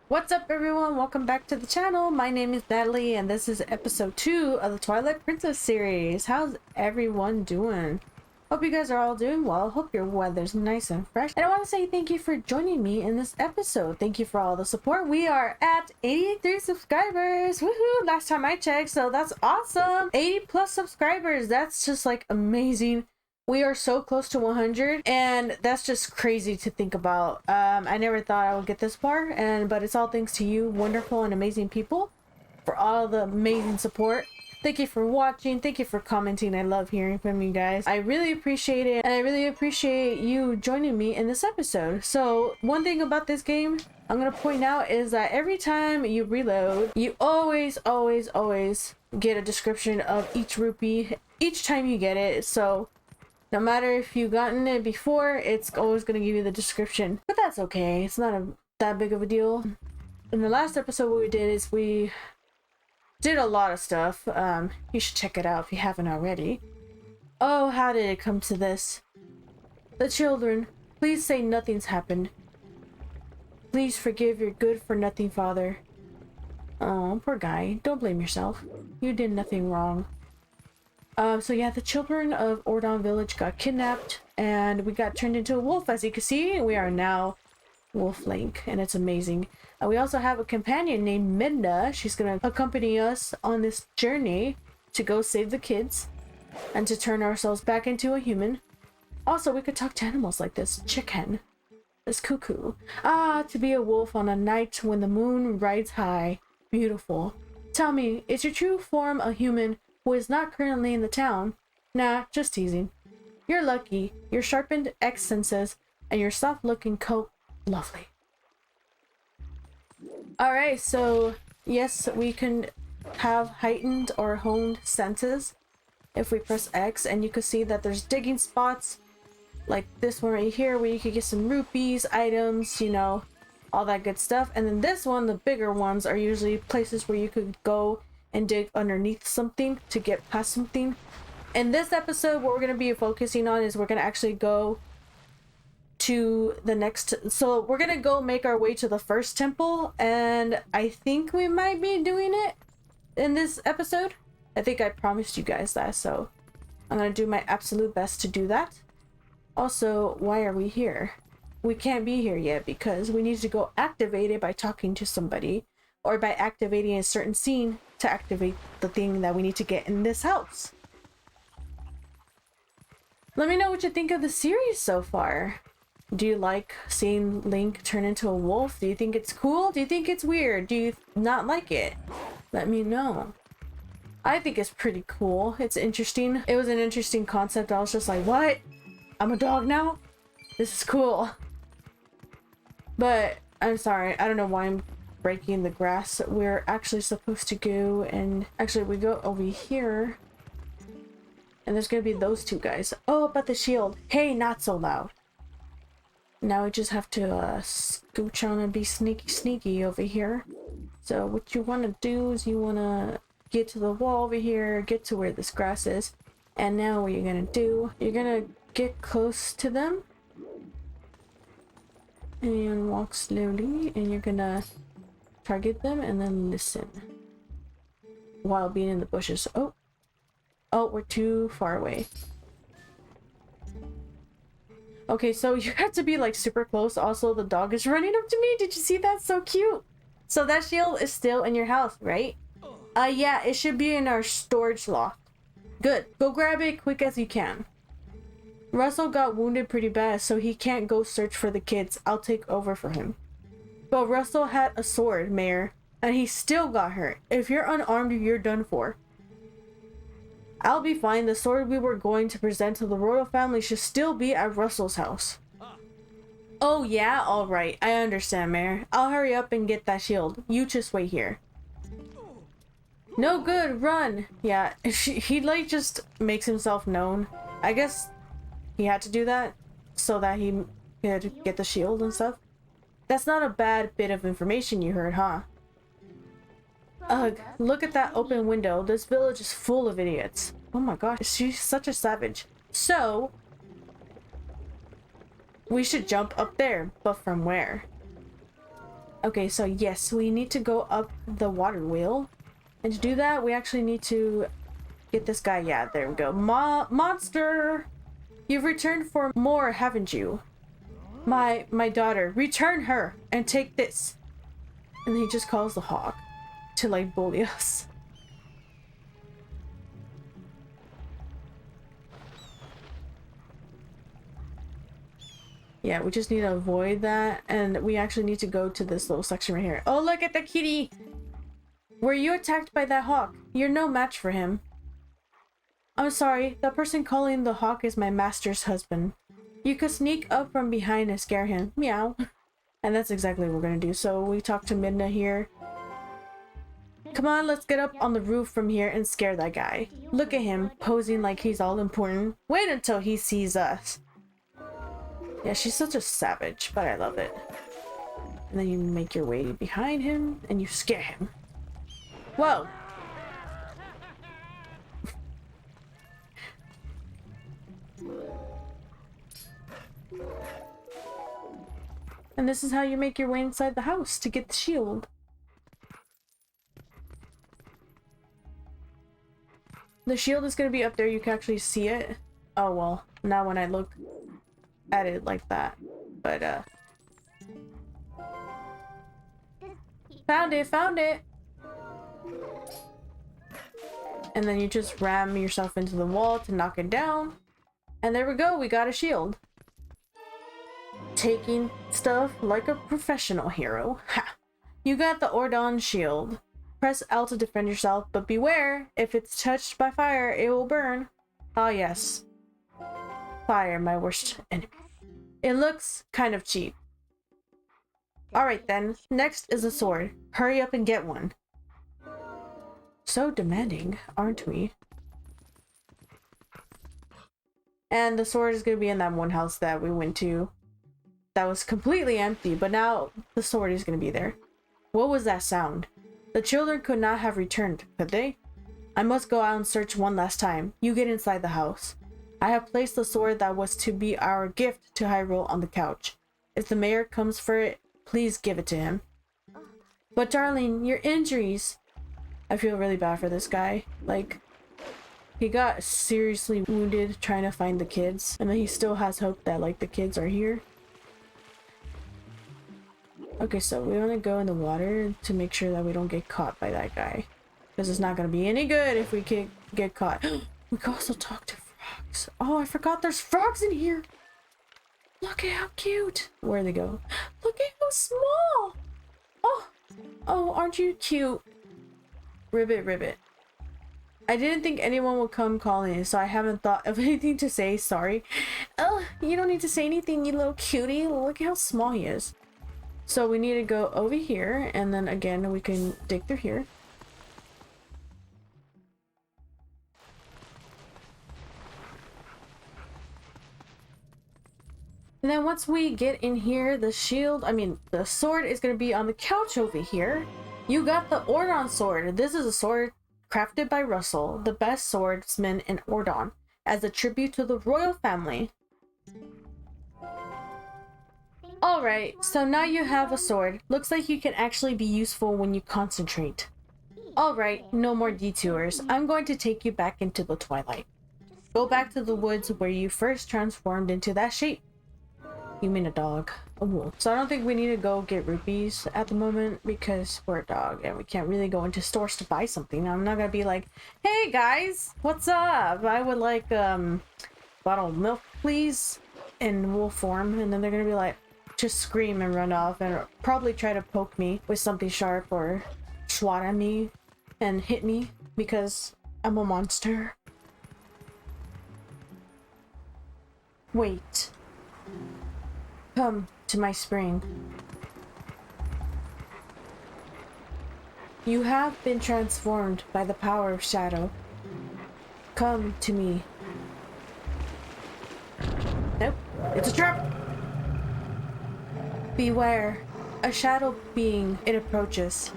What's up everyone? Welcome back to the channel. My name is Natalie and this is episode 2 of the Twilight Princess series. How's everyone doing? Hope you guys are all doing well. Hope your weather's nice and fresh. And I want to say thank you for joining me in this episode. Thank you for all the support. We are at 83 subscribers. Woohoo! Last time I checked, so that's awesome. 80 plus subscribers. That's just like amazing. We are so close to 100 and that's just crazy to think about. I never thought I would get this far, but it's all thanks to you wonderful and amazing people for all the amazing support. Thank you for watching. Thank you for commenting. I love hearing from you guys. I really appreciate it, and I really appreciate you joining me in this episode. So one thing about this game I'm gonna point out is that every time you reload, you always get a description of each rupee each time you get it. So no matter if you've gotten it before, it's always going to give you the description. But that's okay. It's not that big of a deal. In the last episode, what we did is we did a lot of stuff. You should check it out if you haven't already. Oh, how did it come to this? The children, please say nothing's happened. Please forgive your good-for-nothing father. Oh, poor guy. Don't blame yourself. You did nothing wrong. So yeah, the children of Ordon Village got kidnapped and we got turned into a wolf. As you can see, we are now Wolf Link and it's amazing. We also have a companion named Midna. She's going to accompany us on this journey to go save the kids and to turn ourselves back into a human. Also, we could talk to animals like this chicken, this cuckoo. Ah, to be a wolf on a night when the moon rides high. Beautiful. Tell me, is your true form a human who is not currently in the town? Nah, just teasing. You're lucky. Your sharpened X senses and your soft-looking coat, lovely. Alright, so yes, we can have heightened or honed senses if we press X, and you can see that there's digging spots like this one right here where you could get some rupees, items, you know, all that good stuff. And then this one, the bigger ones, are usually places where you could go and dig underneath something to get past something. In this episode, what we're going to be focusing on is we're going to actually go to the next, so we're going to go make our way to the first temple, and I think we might be doing it in this episode. I think I promised you guys that, so I'm going to do my absolute best to do that. Also, why are we here? We can't be here yet because we need to go activate it by talking to somebody or by activating a certain scene to activate the thing that we need to get in this house. Let me know what you think of the series so far. Do you like seeing Link turn into a wolf? Do you think it's cool? Do you think it's weird? Do you not like it? Let me know. I think it's pretty cool. It's interesting. It was an interesting concept. I was just like, what? I'm a dog now? This is cool. But I'm sorry. I don't know why I'm breaking the grass. We're actually supposed to go, and actually we go over here and there's gonna be those two guys. Oh, about the shield. Hey, not so loud. Now we just have to scooch on and be sneaky over here. So what you want to do is you want to get to the wall over here, get to where this grass is, and now what you're gonna do, you're gonna get close to them and walk slowly, and you're gonna target them and then listen while being in the bushes. Oh, we're too far away. Okay, so you have to be like super close. Also, the dog is running up to me. Did you see that? So cute. So that shield is still in your house, right? Yeah, it should be in our storage loft. Good. Go grab it quick as you can. Russell got wounded pretty bad, so he can't go search for the kids. I'll take over for him. But Russell had a sword, Mayor, and he still got hurt. If you're unarmed, you're done for. I'll be fine. The sword we were going to present to the royal family should still be at Russell's house. Oh yeah? Alright. I understand, Mayor. I'll hurry up and get that shield. You just wait here. No good. Run. Yeah, he like just makes himself known. I guess he had to do that so that he could get the shield and stuff. That's not a bad bit of information you heard, huh? Ugh, look at that open window. This village is full of idiots. Oh my gosh, she's such a savage. So, we should jump up there, but from where? Okay, so yes, we need to go up the water wheel. And to do that, we actually need to get this guy. Yeah, there we go. Monster! You've returned for more, haven't you? My daughter, return her and take this. And he just calls the hawk to like bully us. Yeah, we just need to avoid that, and we actually need to go to this little section right here. Oh, look at the kitty! Were you attacked by that hawk? You're no match for him. I'm sorry, the person calling the hawk is my master's husband. You could sneak up from behind and scare him. Meow. And that's exactly what we're gonna do. So we talk to Midna here. Come on, let's get up on the roof from here and scare that guy. Look at him, posing like he's all important. Wait until he sees us. Yeah, she's such a savage, but I love it. And then you make your way behind him and you scare him. Whoa! And this is how you make your way inside the house to get the shield. The shield is going to be up there, you can actually see it. Oh well, now when I look at it like that. But found it! And then you just ram yourself into the wall to knock it down. And there we go, we got a shield. Taking stuff like a professional hero. Ha! You got the Ordon shield. Press L to defend yourself, but beware, if it's touched by fire, it will burn. Ah yes. Fire, my worst enemy. It looks kind of cheap. Alright then, next is a sword. Hurry up and get one. So demanding, aren't we? And the sword is going to be in that one house that we went to. That was completely empty, but now the sword is going to be there. What was that sound? The children could not have returned, could they? I must go out and search one last time. You get inside the house. I have placed the sword that was to be our gift to Hyrule on the couch. If the mayor comes for it, please give it to him. But darling, your injuries. I feel really bad for this guy. Like, he got seriously wounded trying to find the kids, and then he still has hope that like the kids are here. Okay, so we want to go in the water to make sure that we don't get caught by that guy, because it's not going to be any good if we get caught. We can also talk to frogs. Oh, I forgot there's frogs in here. Look at how cute. Where'd they go? Look at how small. Oh, aren't you cute? Ribbit. I didn't think anyone would come calling, so I haven't thought of anything to say. Sorry. Oh, you don't need to say anything, you little cutie. Look at how small he is. So we need to go over here, and then again we can dig through here. And then once we get in here, the sword is going to be on the couch over here. You got the Ordon sword. This is a sword crafted by Russell, the best swordsman in Ordon, as a tribute to the royal family. Alright, so now you have a sword. Looks like you can actually be useful when you concentrate. Alright, no more detours. I'm going to take you back into the Twilight. Go back to the woods where you first transformed into that shape. You mean a dog. A wolf. So I don't think we need to go get rupees at the moment because we're a dog and we can't really go into stores to buy something. I'm not gonna be like, hey guys, what's up? I would like bottle of milk please, in wolf form, and then they're gonna be like, just scream and run off and probably try to poke me with something sharp or swat at me and hit me because I'm a monster. Wait. Come to my spring. You have been transformed by the power of shadow. Come to me. Nope, it's a trap! Beware, a shadow being, it approaches.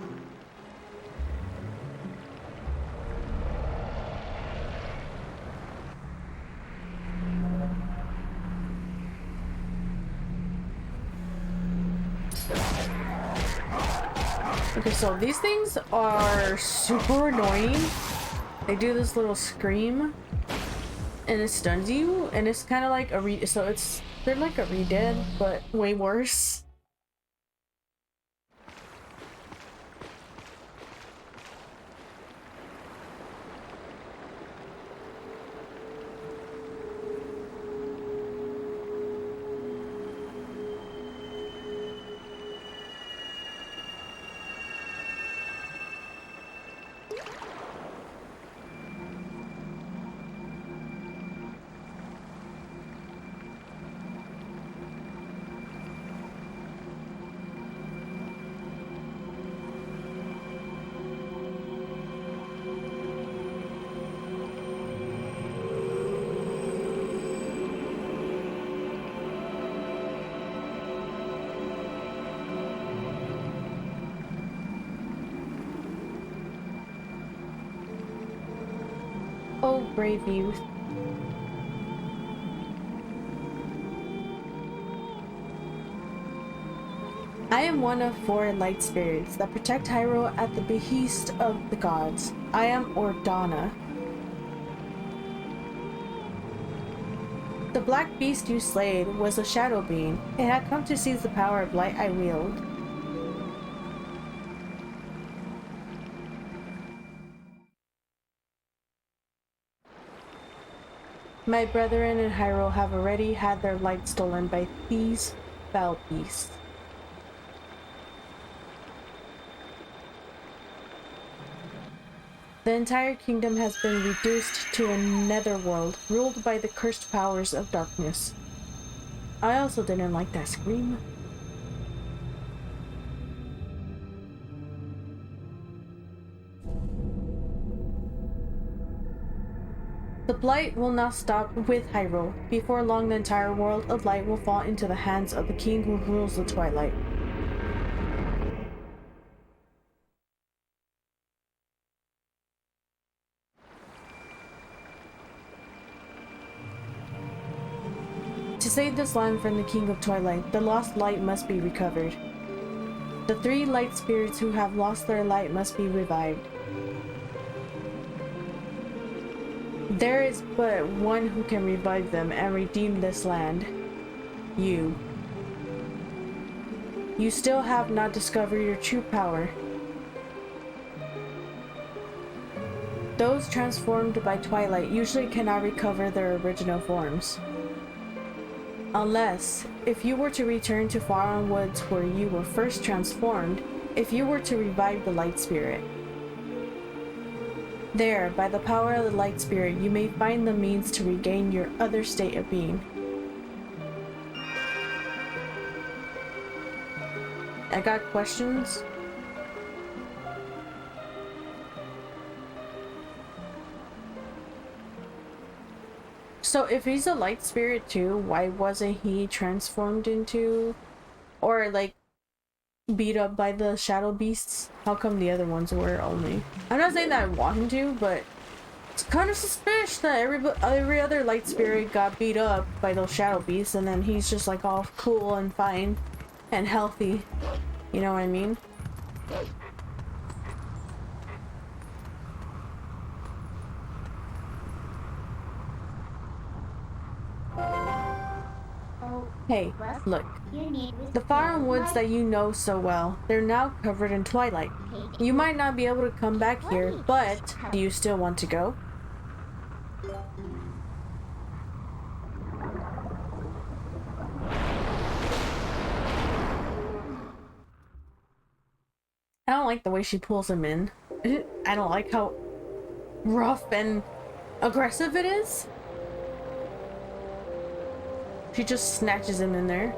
Okay, so these things are super annoying. They do this little scream and it stuns you, and it's kind of like a they're like a Re-Dead, but way worse. Oh, brave youth. I am one of 4 light spirits that protect Hyrule at the behest of the gods. I am Ordana. The black beast you slayed was a shadow being. It had come to seize the power of light I wield. My brethren in Hyrule have already had their light stolen by these foul beasts. The entire kingdom has been reduced to a netherworld, ruled by the cursed powers of darkness. I also didn't like that scream. The blight will not stop with Hyrule. Before long, the entire world of light will fall into the hands of the king who rules the Twilight. To save this land from the King of Twilight, the lost light must be recovered. The 3 light spirits who have lost their light must be revived. There is but one who can revive them and redeem this land. You. You still have not discovered your true power. Those transformed by Twilight usually cannot recover their original forms. Unless, if you were to return to Faron Woods where you were first transformed, if you were to revive the Light Spirit. There, by the power of the Light Spirit, you may find the means to regain your other state of being. I got questions. So if he's a light spirit too, why wasn't he transformed into, or like beat up by the shadow beasts? How come the other ones were only? I'm not saying that I want him to, but it's kind of suspicious that every other light spirit got beat up by those shadow beasts, and then he's just like all cool and fine and healthy. You know what I mean? Hey, look. The Faron Woods that you know so well, they're now covered in twilight. You might not be able to come back here, but do you still want to go? I don't like the way she pulls him in. I don't like how rough and aggressive it is. She just snatches him in there.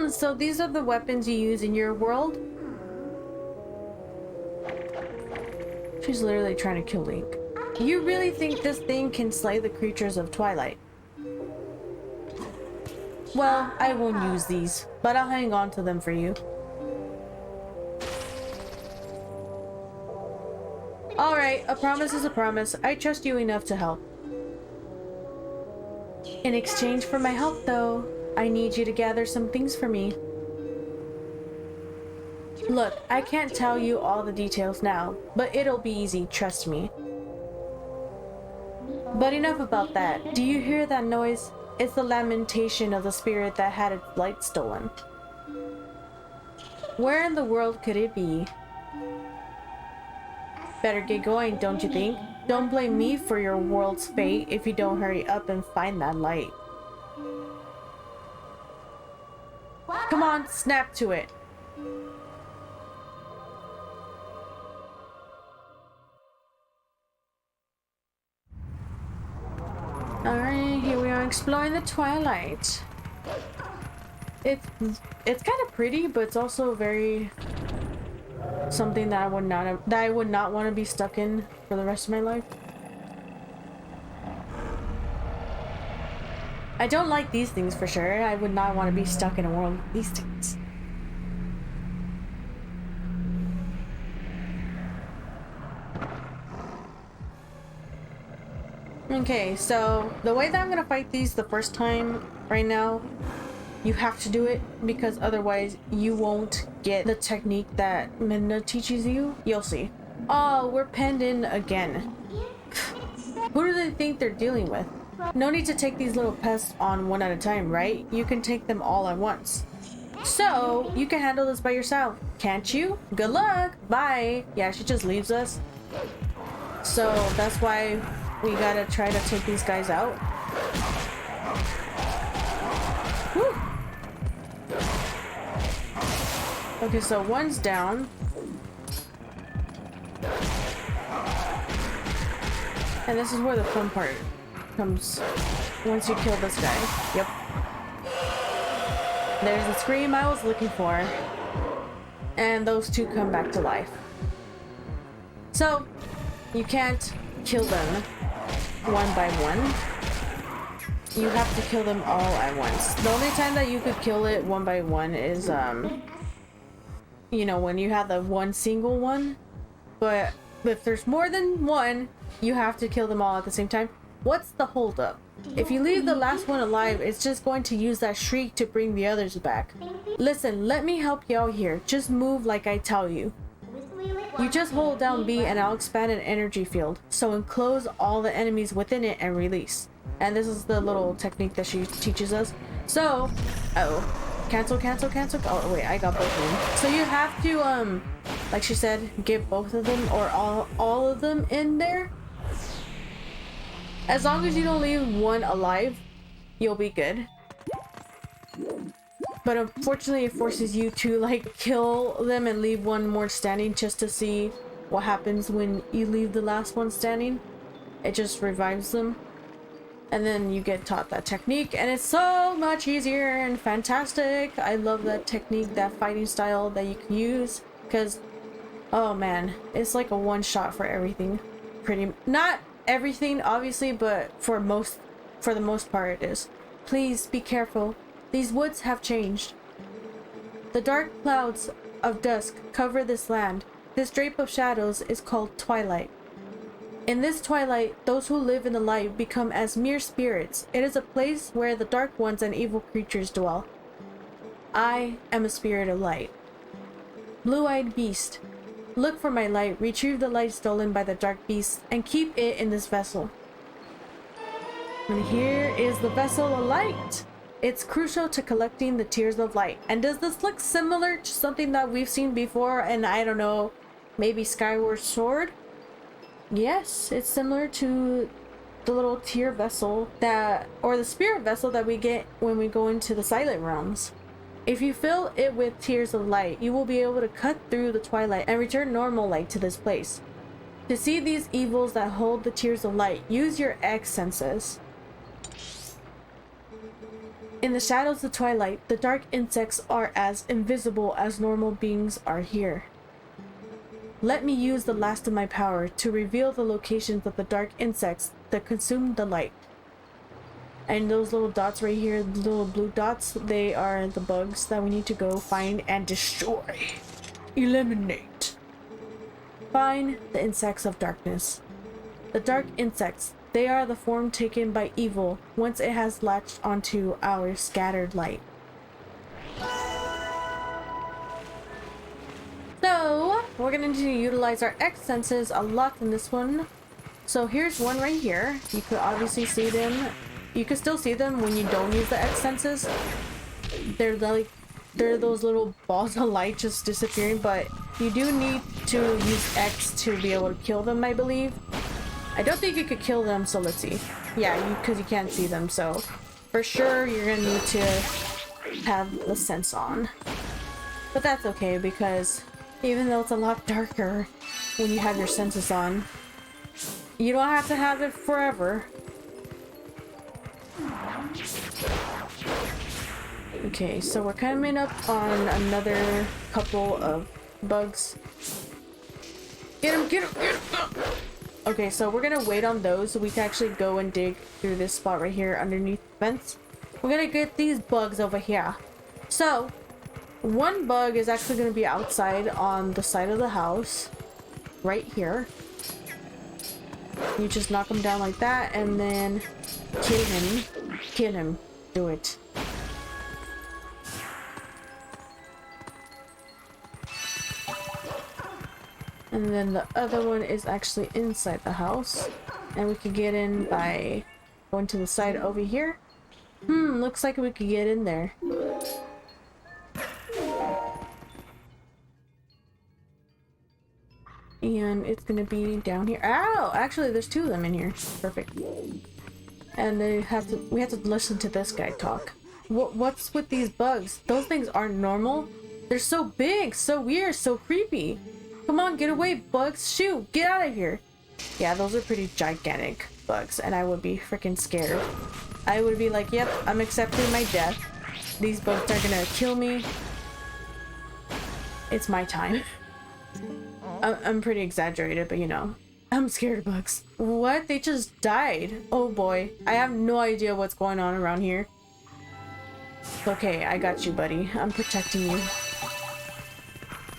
So these are the weapons you use in your world? She's literally trying to kill Link. You really think this thing can slay the creatures of Twilight? Well, I won't use these, but I'll hang on to them for you. Alright, a promise is a promise. I trust you enough to help. In exchange for my help, though, I need you to gather some things for me. Look, I can't tell you all the details now, but it'll be easy, trust me. But enough about that. Do you hear that noise? It's the lamentation of the spirit that had its light stolen. Where in the world could it be? Better get going, don't you think? Don't blame me for your world's fate if you don't hurry up and find that light. Come on, snap to it. Alright, here we are exploring the Twilight. It's kind of pretty, but it's also very something that I would not want to be stuck in for the rest of my life. I don't like these things for sure. I would not want to be stuck in a world with these things. Okay, so the way that I'm gonna fight these the first time right now, you have to do it because otherwise you won't get the technique that Minna teaches you. You'll see. Oh, we're penned in again. Who do they think they're dealing with? No need to take these little pests on one at a time, right? You can take them all at once. So, you can handle this by yourself, can't you? Good luck! Bye! Yeah, she just leaves us. So, that's why we gotta try to take these guys out. Woo. Okay, so one's down. And this is where the fun part comes. Once you kill this guy. Yep. There's the scream I was looking for. And those two come back to life. So, you can't kill them one by one. You have to kill them all at once. The only time that you could kill it one by one is, you know, when you have the one single one. But if there's more than one, you have to kill them all at the same time. What's the holdup? If you leave the last one alive, it's just going to use that shriek to bring the others back. Listen, let me help you out here. Just move like I tell you. You just hold down B and I'll expand an energy field. So enclose all the enemies within it and release. And this is the little technique that she teaches us. So, cancel. Oh wait, I got both of them. So you have to, like she said, get both of them or all of them in there. As long as you don't leave one alive, you'll be good. But unfortunately, it forces you to like kill them and leave one more standing just to see what happens when you leave the last one standing. It just revives them. And then you get taught that technique, and it's so much easier and fantastic. I love that technique, that fighting style that you can use, because, oh man, it's like a one-shot for everything. Not everything, obviously, but for the most part it is. Please be careful. These woods have changed. The dark clouds of dusk cover this land. This drape of shadows is called Twilight. In this twilight, those who live in the light become as mere spirits. It is a place where the dark ones and evil creatures dwell. I am a spirit of light. Blue-eyed beast, look for my light, retrieve the light stolen by the dark beast, and keep it in this vessel. And here is the vessel of light. It's crucial to collecting the tears of light. And does this look similar to something that we've seen before? And I don't know, maybe Skyward Sword? Yes, it's similar to the little tear vessel or the spirit vessel that we get when we go into the silent realms. If you fill it with tears of light, you will be able to cut through the twilight and return normal light to this place. To see these evils that hold the tears of light, use your X senses. In the shadows of twilight, the dark insects are as invisible as normal beings are here. Let me use the last of my power to reveal the locations of the dark insects that consume the light. And those little dots right here, the little blue dots, they are the bugs that we need to go find and destroy. Eliminate. Find the insects of darkness. The dark insects, They are the form taken by evil once it has latched onto our scattered light. So we're gonna need to utilize our X senses a lot in this one. So here's one right here. You could obviously see them. You can still see them when you don't use the X senses. They're those little balls of light just disappearing, but you do need to use X to be able to kill them, I believe. I don't think you could kill them, so let's see. Yeah, because you can't see them, so for sure you're gonna need to have the sense on. But that's okay, because even though it's a lot darker when you have your senses on, you don't have to have it forever. Okay, so we're coming up on another couple of bugs. Get him, get him, get him! Okay, so we're gonna wait on those so we can actually go and dig through this spot right here underneath the fence. We're gonna get these bugs over here. So, one bug is actually gonna be outside on the side of the house. Right here. You just knock him down like that and then kill him. Kill him. Do it. And then the other one is actually inside the house. And we could get in by going to the side over here. Looks like we could get in there. And it's gonna be down here. Ow! Actually, there's two of them in here. Perfect. And we have to listen to this guy talk. What's with these bugs? Those things aren't normal. They're so big, so weird, so creepy. Come on, get away, bugs. Shoot, get out of here. Yeah, those are pretty gigantic bugs, and I would be freaking scared. I would be like, yep, I'm accepting my death. These bugs are gonna kill me. It's my time. I'm pretty exaggerated, but you know, I'm scared of bugs. What? They just died. Oh boy. I have no idea what's going on around here. Okay, I got you, buddy. I'm protecting you.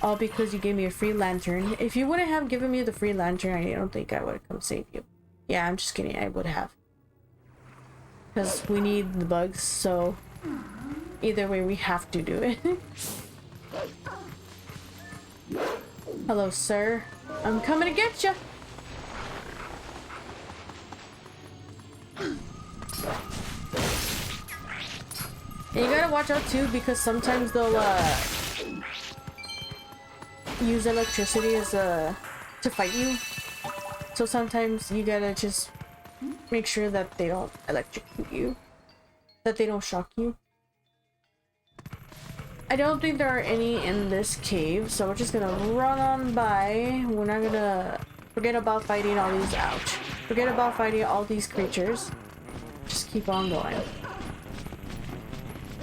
All because you gave me a free lantern. If you wouldn't have given me the free lantern, I don't think I would have come save you. Yeah, I'm just kidding. I would have. Because we need the bugs, so either way we have to do it. Hello, sir. I'm coming to get you. And you gotta watch out too, because sometimes they'll use electricity as to fight you. So sometimes you gotta just make sure that they don't electrocute you, that they don't shock you. I don't think there are any in this cave, so we're just gonna run on by. We're not gonna forget about fighting all these out. Forget about fighting all these creatures. Just keep on going.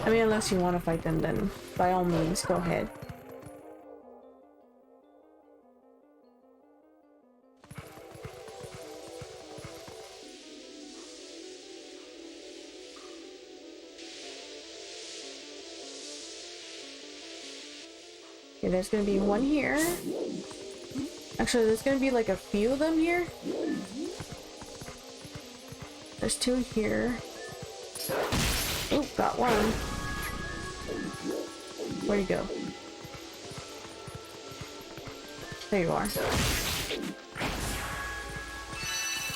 I mean, unless you want to fight them, then by all means, go ahead. Okay, there's gonna be one here. Actually, there's gonna be like a few of them here. There's two here. Oh, got one. Where'd you go? There you are.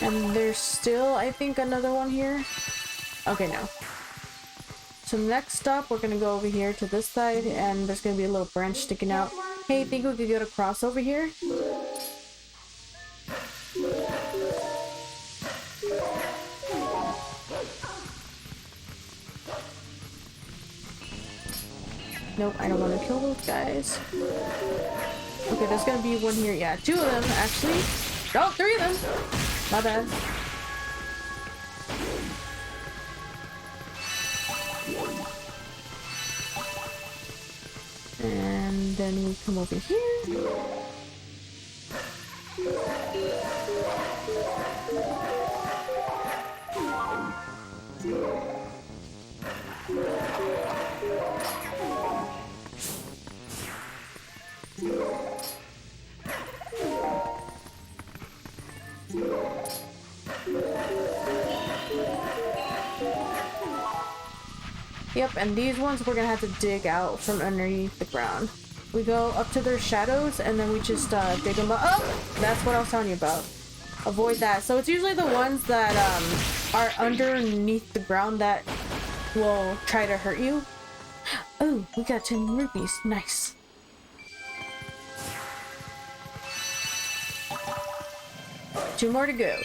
And there's still, I think, another one here. Okay, no. So next stop, we're gonna go over here to this side, and there's gonna be a little branch sticking out. Hey, think we could get across over here? Nope, I don't want to kill those guys. Okay, there's gonna be one here. Yeah, two of them, actually. Oh, three of them! My bad. And then we come over here. Yep, and these ones we're gonna have to dig out from underneath the ground. We go up to their shadows and then we just dig them up. Oh! That's what I was telling you about. Avoid that. So it's usually the ones that are underneath the ground that will try to hurt you. Oh, we got 10 rupees. Nice. Two more to go.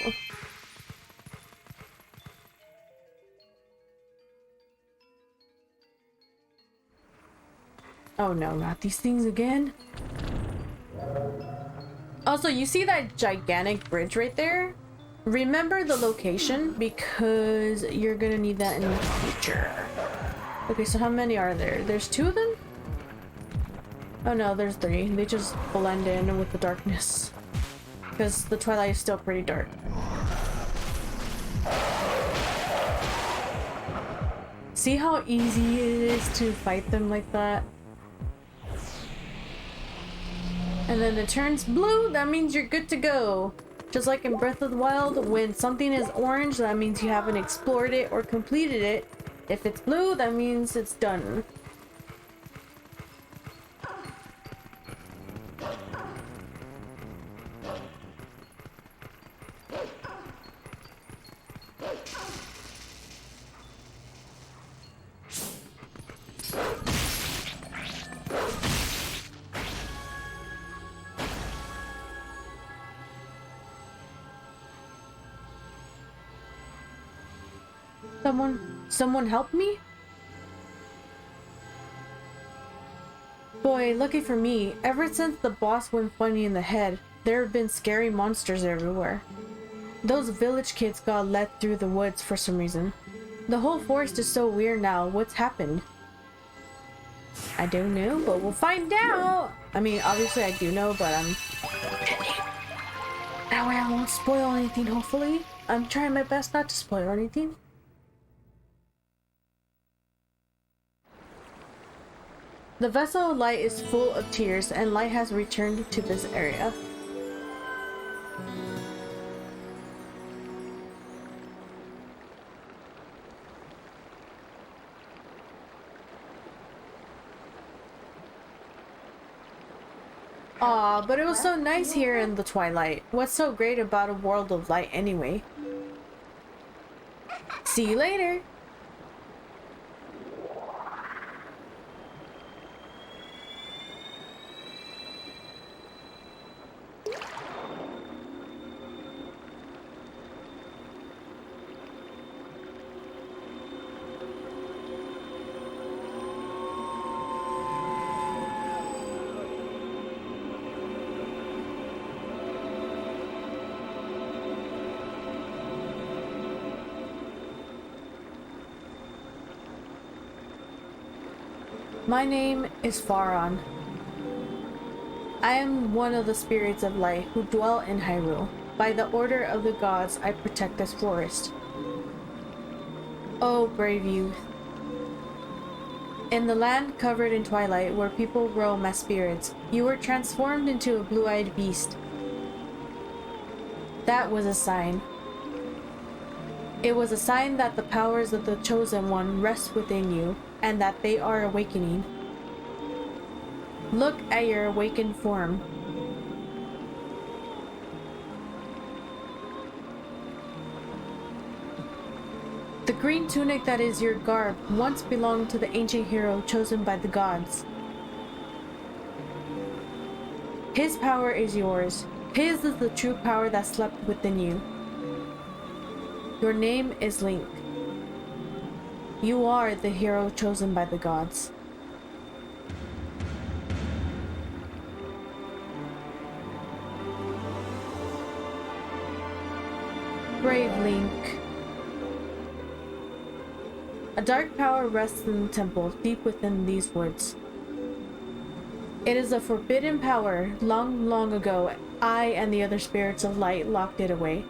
Oh no, not these things again. Also, you see that gigantic bridge right there? Remember the location because you're gonna need that in the future. Okay, so how many are there? There's 2 of them? Oh no, there's 3. They just blend in with the darkness. Because the Twilight is still pretty dark. See how easy it is to fight them like that? And then it turns blue, that means you're good to go. Just like in Breath of the Wild, when something is orange, that means you haven't explored it or completed it. If it's blue, that means it's done. Someone help me? Boy, lucky for me, ever since the boss went funny in the head, there have been scary monsters everywhere. Those village kids got let through the woods for some reason. The whole forest is so weird now. What's happened? I don't know, but we'll find out! I mean, obviously I do know, but that way I won't spoil anything, hopefully. I'm trying my best not to spoil anything. The vessel of light is full of tears, and light has returned to this area. Aw, but it was so nice here in the Twilight. What's so great about a world of light anyway? See you later! My name is Faron. I am one of the spirits of light who dwell in Hyrule. By the order of the gods, I protect this forest. Oh, brave youth. In the land covered in twilight, where people roam as spirits, you were transformed into a blue-eyed beast. That was a sign. It was a sign that the powers of the Chosen One rest within you, and that they are awakening. Look at your awakened form. The green tunic that is your garb once belonged to the ancient hero chosen by the gods. His power is yours. His is the true power that slept within you. Your name is Link. You are the hero chosen by the gods. Brave Link. A dark power rests in the temple, deep within these woods. It is a forbidden power. Long, long ago, I and the other spirits of light locked it away.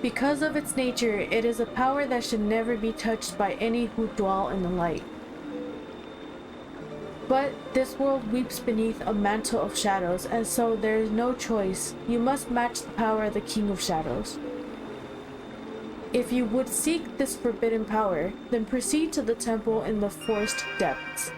Because of its nature, it is a power that should never be touched by any who dwell in the light. But this world weeps beneath a mantle of shadows, and so there is no choice. You must match the power of the King of Shadows. If you would seek this forbidden power, then proceed to the temple in the forest depths.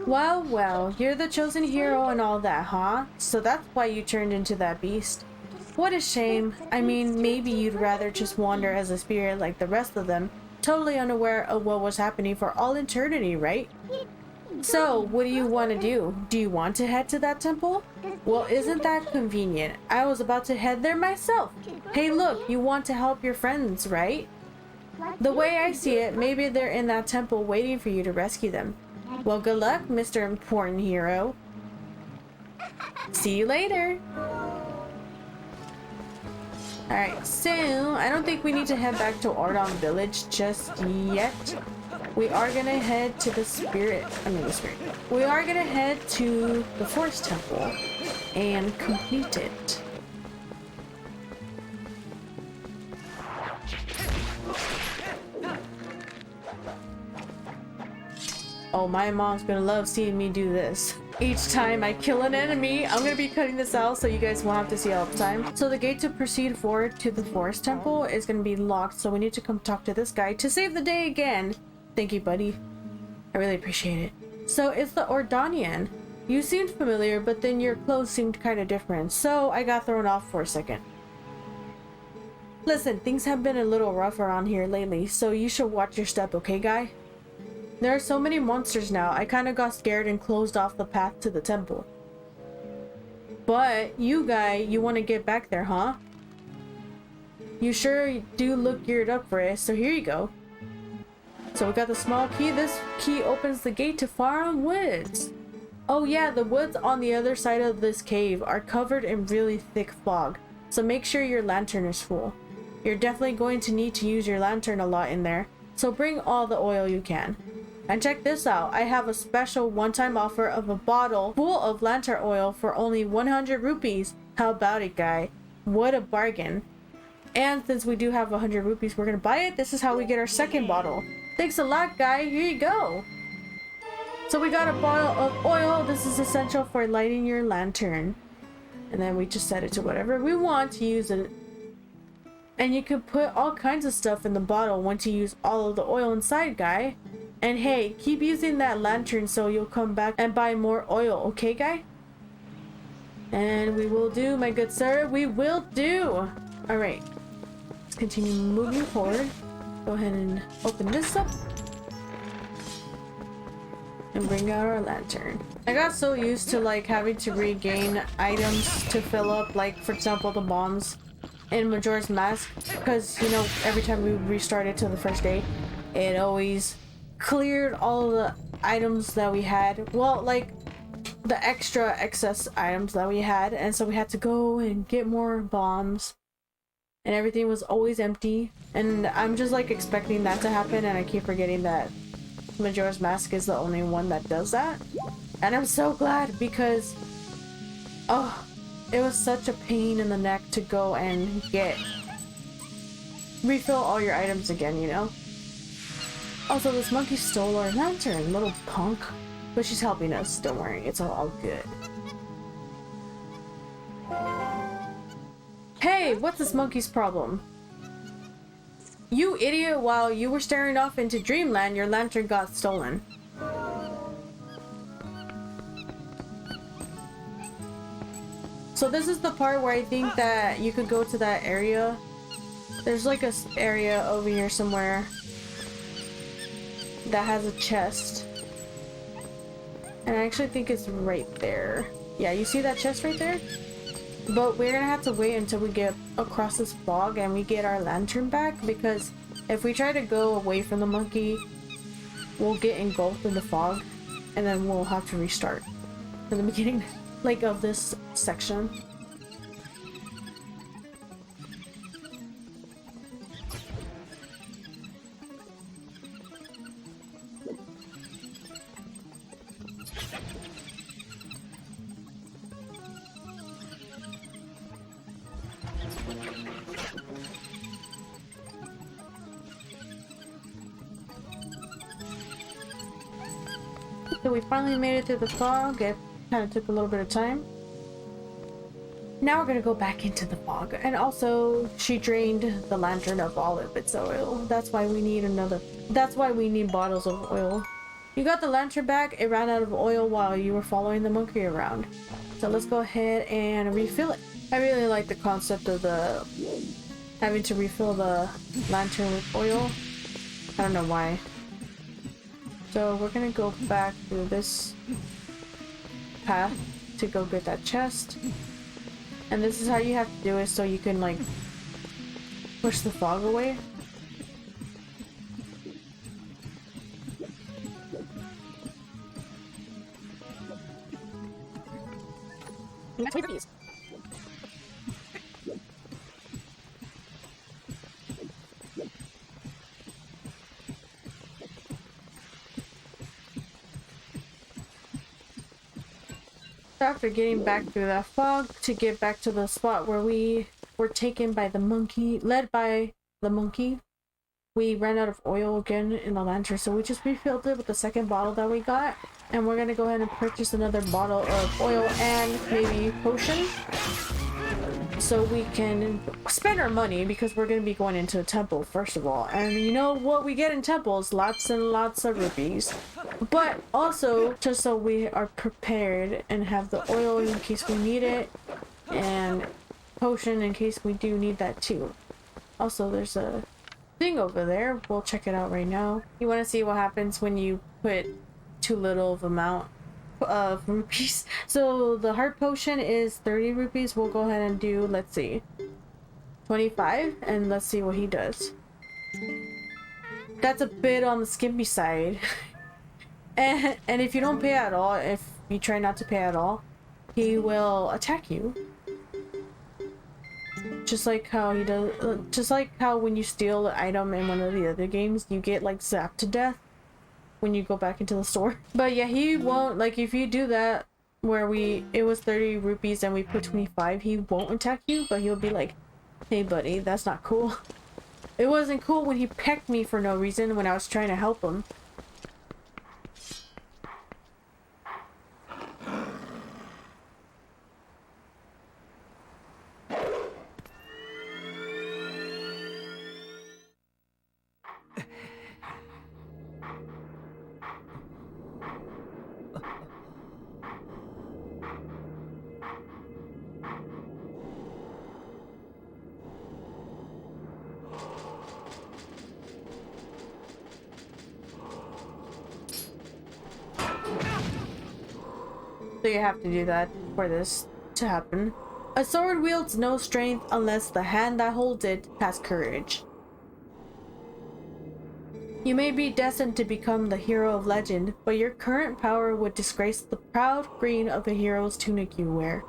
Well, well, you're the chosen hero and all that, huh? So that's why you turned into that beast. What a shame. I mean, maybe you'd rather just wander as a spirit like the rest of them, totally unaware of what was happening for all eternity, right? So, what do you want to do? Do you want to head to that temple? Well, isn't that convenient? I was about to head there myself. Hey, look, you want to help your friends, right? The way I see it, maybe they're in that temple waiting for you to rescue them. Well, good luck, Mr. Important Hero. See you later. Alright, so I don't think we need to head back to Ordon Village just yet. We are gonna head to we are gonna head to the Forest Temple and complete it. Oh, my mom's gonna love seeing me do this. Each time I kill an enemy, I'm gonna be cutting this out so you guys won't have to see all the time. So the gate to proceed forward to the Forest Temple is gonna be locked, so we need to come talk to this guy to save the day again. Thank you, buddy. I really appreciate it. So it's the Ordonian. You seemed familiar, but then your clothes seemed kind of different, so I got thrown off for a second. Listen, things have been a little rough around here lately, so you should watch your step, okay, guy? There are so many monsters now, I kind of got scared and closed off the path to the temple. But, you guy, you want to get back there, huh? You sure do look geared up for it, so here you go. So we got the small key. This key opens the gate to Farum Woods. Oh yeah, the woods on the other side of this cave are covered in really thick fog, so make sure your lantern is full. You're definitely going to need to use your lantern a lot in there, so bring all the oil you can. And check this out, I have a special one-time offer of a bottle full of lantern oil for only 100 rupees. How about it, guy? What a bargain. And since we do have 100 rupees, we're gonna buy it. This is how we get our second bottle. Thanks a lot, guy. Here you go. So we got a bottle of oil. This is essential for lighting your lantern. And then we just set it to whatever we want to use it. And you can put all kinds of stuff in the bottle once you use all of the oil inside, guy. And hey, keep using that lantern so you'll come back and buy more oil, okay, guy? And we will do, my good sir. We will do. All right. Let's continue moving forward. Go ahead and open this up. And bring out our lantern. I got so used to like having to regain items to fill up, like for example the bombs in Majora's Mask, because you know every time we restarted to the first day, it always cleared all the items that we had. Well, like the extra excess items that we had, and so we had to go and get more bombs, and everything was always empty. And I'm just like expecting that to happen, and I keep forgetting that Majora's Mask is the only one that does that. And I'm so glad, because oh, it was such a pain in the neck to go and refill all your items again, you know? Also, this monkey stole our lantern, little punk. But she's helping us, don't worry, it's all good. Hey, what's this monkey's problem? You idiot, while you were staring off into dreamland, your lantern got stolen. So this is the part where I think that you could go to that area. There's like a area over here somewhere that has a chest. And I actually think it's right there. Yeah, you see that chest right there? But we're gonna have to wait until we get across this fog and we get our lantern back, because if we try to go away from the monkey, we'll get engulfed in the fog and then we'll have to restart from the beginning, like, of this section. So we finally made it through the fog. It kind of took a little bit of time. Now we're gonna go back into the fog. And also, she drained the lantern of all of its oil. That's why we need bottles of oil. You got the lantern back. It ran out of oil while you were following the monkey around. So let's go ahead and refill it. I really like the concept of having to refill the lantern with oil. I don't know why. So we're gonna go back through this path to go get that chest. And this is how you have to do it so you can like push the fog away. After getting back through that fog to get back to the spot where we were taken by the monkey, led by the monkey, we ran out of oil again in the lantern, so we just refilled it with the second bottle that we got, and we're gonna go ahead and purchase another bottle of oil and maybe potion so we can spend our money, because we're gonna be going into a temple first of all, and you know what we get in temples? Lots and lots of rupees. But also just so we are prepared and have the oil in case we need it, and potion in case we do need that too. Also, there's a thing over there. We'll check it out right now. You want to see what happens when you put too little of amount of rupees. So the heart potion is 30 rupees. We'll go ahead and do, let's see, 25, and let's see what he does. That's a bit on the skimpy side. and if you don't pay at all, if you try not to pay at all, he will attack you. Just like how he does, just like how when you steal an item in one of the other games, you get like zapped to death when you go back into the store. But yeah, he won't, like if you do that where it was 30 rupees and we put 25, he won't attack you, but he'll be like, hey buddy, that's not cool. It wasn't cool when he pecked me for no reason when I was trying to help him. So you have to do that for this to happen. A sword wields no strength unless the hand that holds it has courage. You may be destined to become the hero of legend, but your current power would disgrace the proud green of the hero's tunic you wear.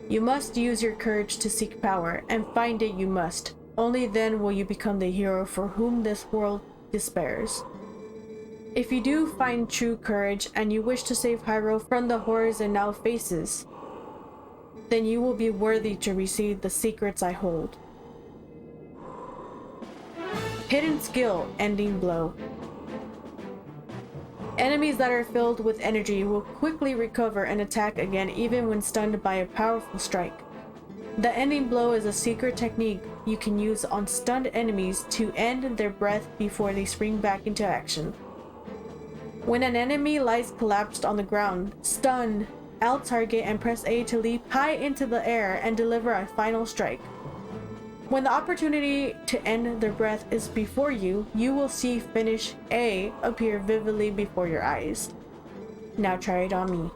You must use your courage to seek power, and find it you must. Only then will you become the hero for whom this world despairs. If you do find true courage and you wish to save Hyrule from the horrors it now faces, then you will be worthy to receive the secrets I hold. Hidden skill, ending blow. Enemies that are filled with energy will quickly recover and attack again even when stunned by a powerful strike. The ending blow is a secret technique you can use on stunned enemies to end their breath before they spring back into action. When an enemy lies collapsed on the ground, stun, Alt target and press A to leap high into the air and deliver a final strike. When the opportunity to end their breath is before you, you will see finish A appear vividly before your eyes. Now try it on me.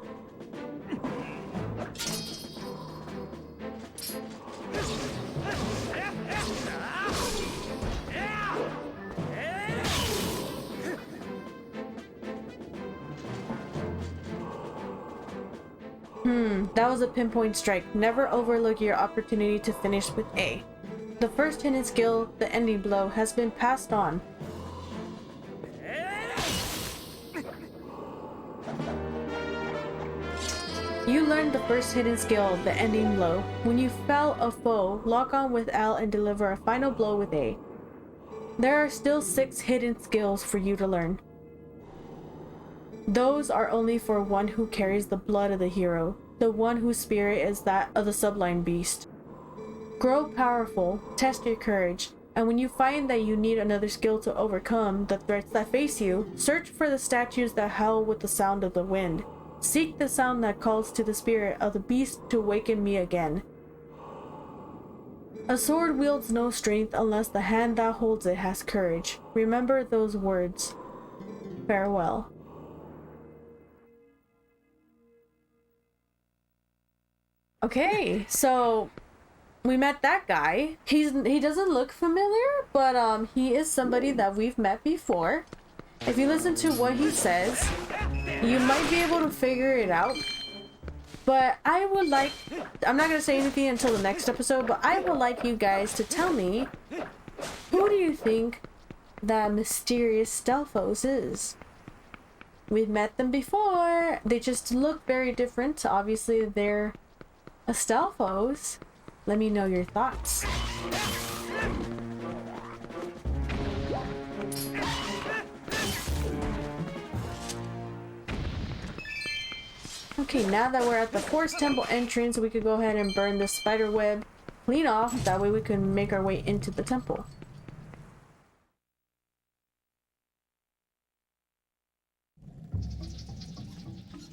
That was a pinpoint strike. Never overlook your opportunity to finish with A. The first hidden skill, the ending blow, has been passed on. You learned the first hidden skill, the ending blow. When you fell a foe, lock on with L and deliver a final blow with A. There are still 6 hidden skills for you to learn. Those are only for one who carries the blood of the hero, the one whose spirit is that of the sublime beast. Grow powerful, test your courage, and when you find that you need another skill to overcome the threats that face you, search for the statues that howl with the sound of the wind. Seek the sound that calls to the spirit of the beast to awaken me again. A sword wields no strength unless the hand that holds it has courage. Remember those words. Farewell. Okay, so we met that guy. He doesn't look familiar, but he is somebody that we've met before. If you listen to what he says, you might be able to figure it out. But I would like, I'm not gonna say anything until the next episode, but I would like you guys to tell me, who do you think that mysterious TLOZ is? We've met them before. They just look very different. Obviously, they're a TLOZ. Let me know your thoughts. Okay, now that we're at the Forest Temple entrance, we could go ahead and burn the spider web clean off. That way we can make our way into the temple.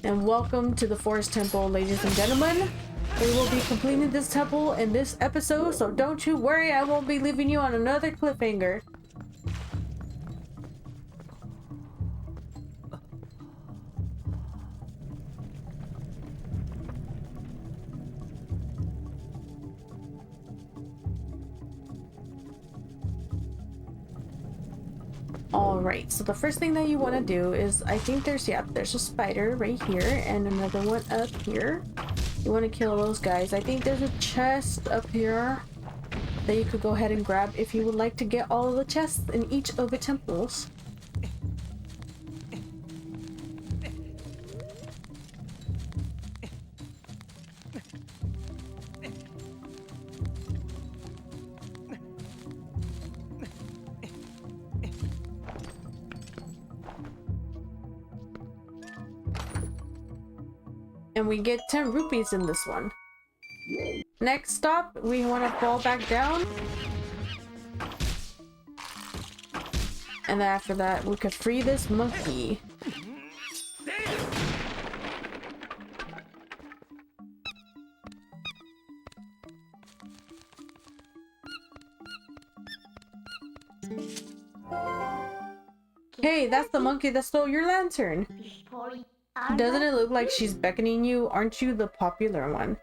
And welcome to the Forest Temple, ladies and gentlemen. We will be completing this temple in this episode, so don't you worry, I won't be leaving you on another cliffhanger. Alright, so the first thing that you want to do is, I think there's a spider right here and another one up here. You want to kill those guys. I think there's a chest up here that you could go ahead and grab if you would like to get all of the chests in each of the temples. And we get 10 rupees in this one. Next stop, we want to fall back down. And then after that, we could free this monkey. Hey, that's the monkey that stole your lantern. Doesn't it look like she's beckoning you? Aren't you the popular one?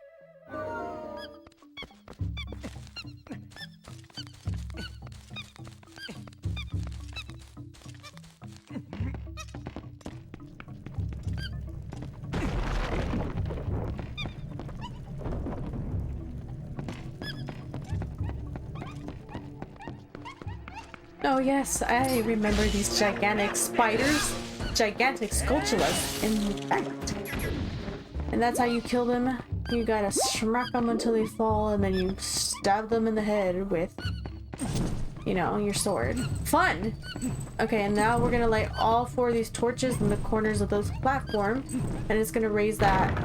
Oh yes, I remember these gigantic spiders. Gigantic sculptulas, in fact. And that's how you kill them. You gotta smack them until they fall, and then you stab them in the head with, you know, your sword. Fun! Okay, and now we're gonna light all 4 of these torches in the corners of those platforms, and it's gonna raise that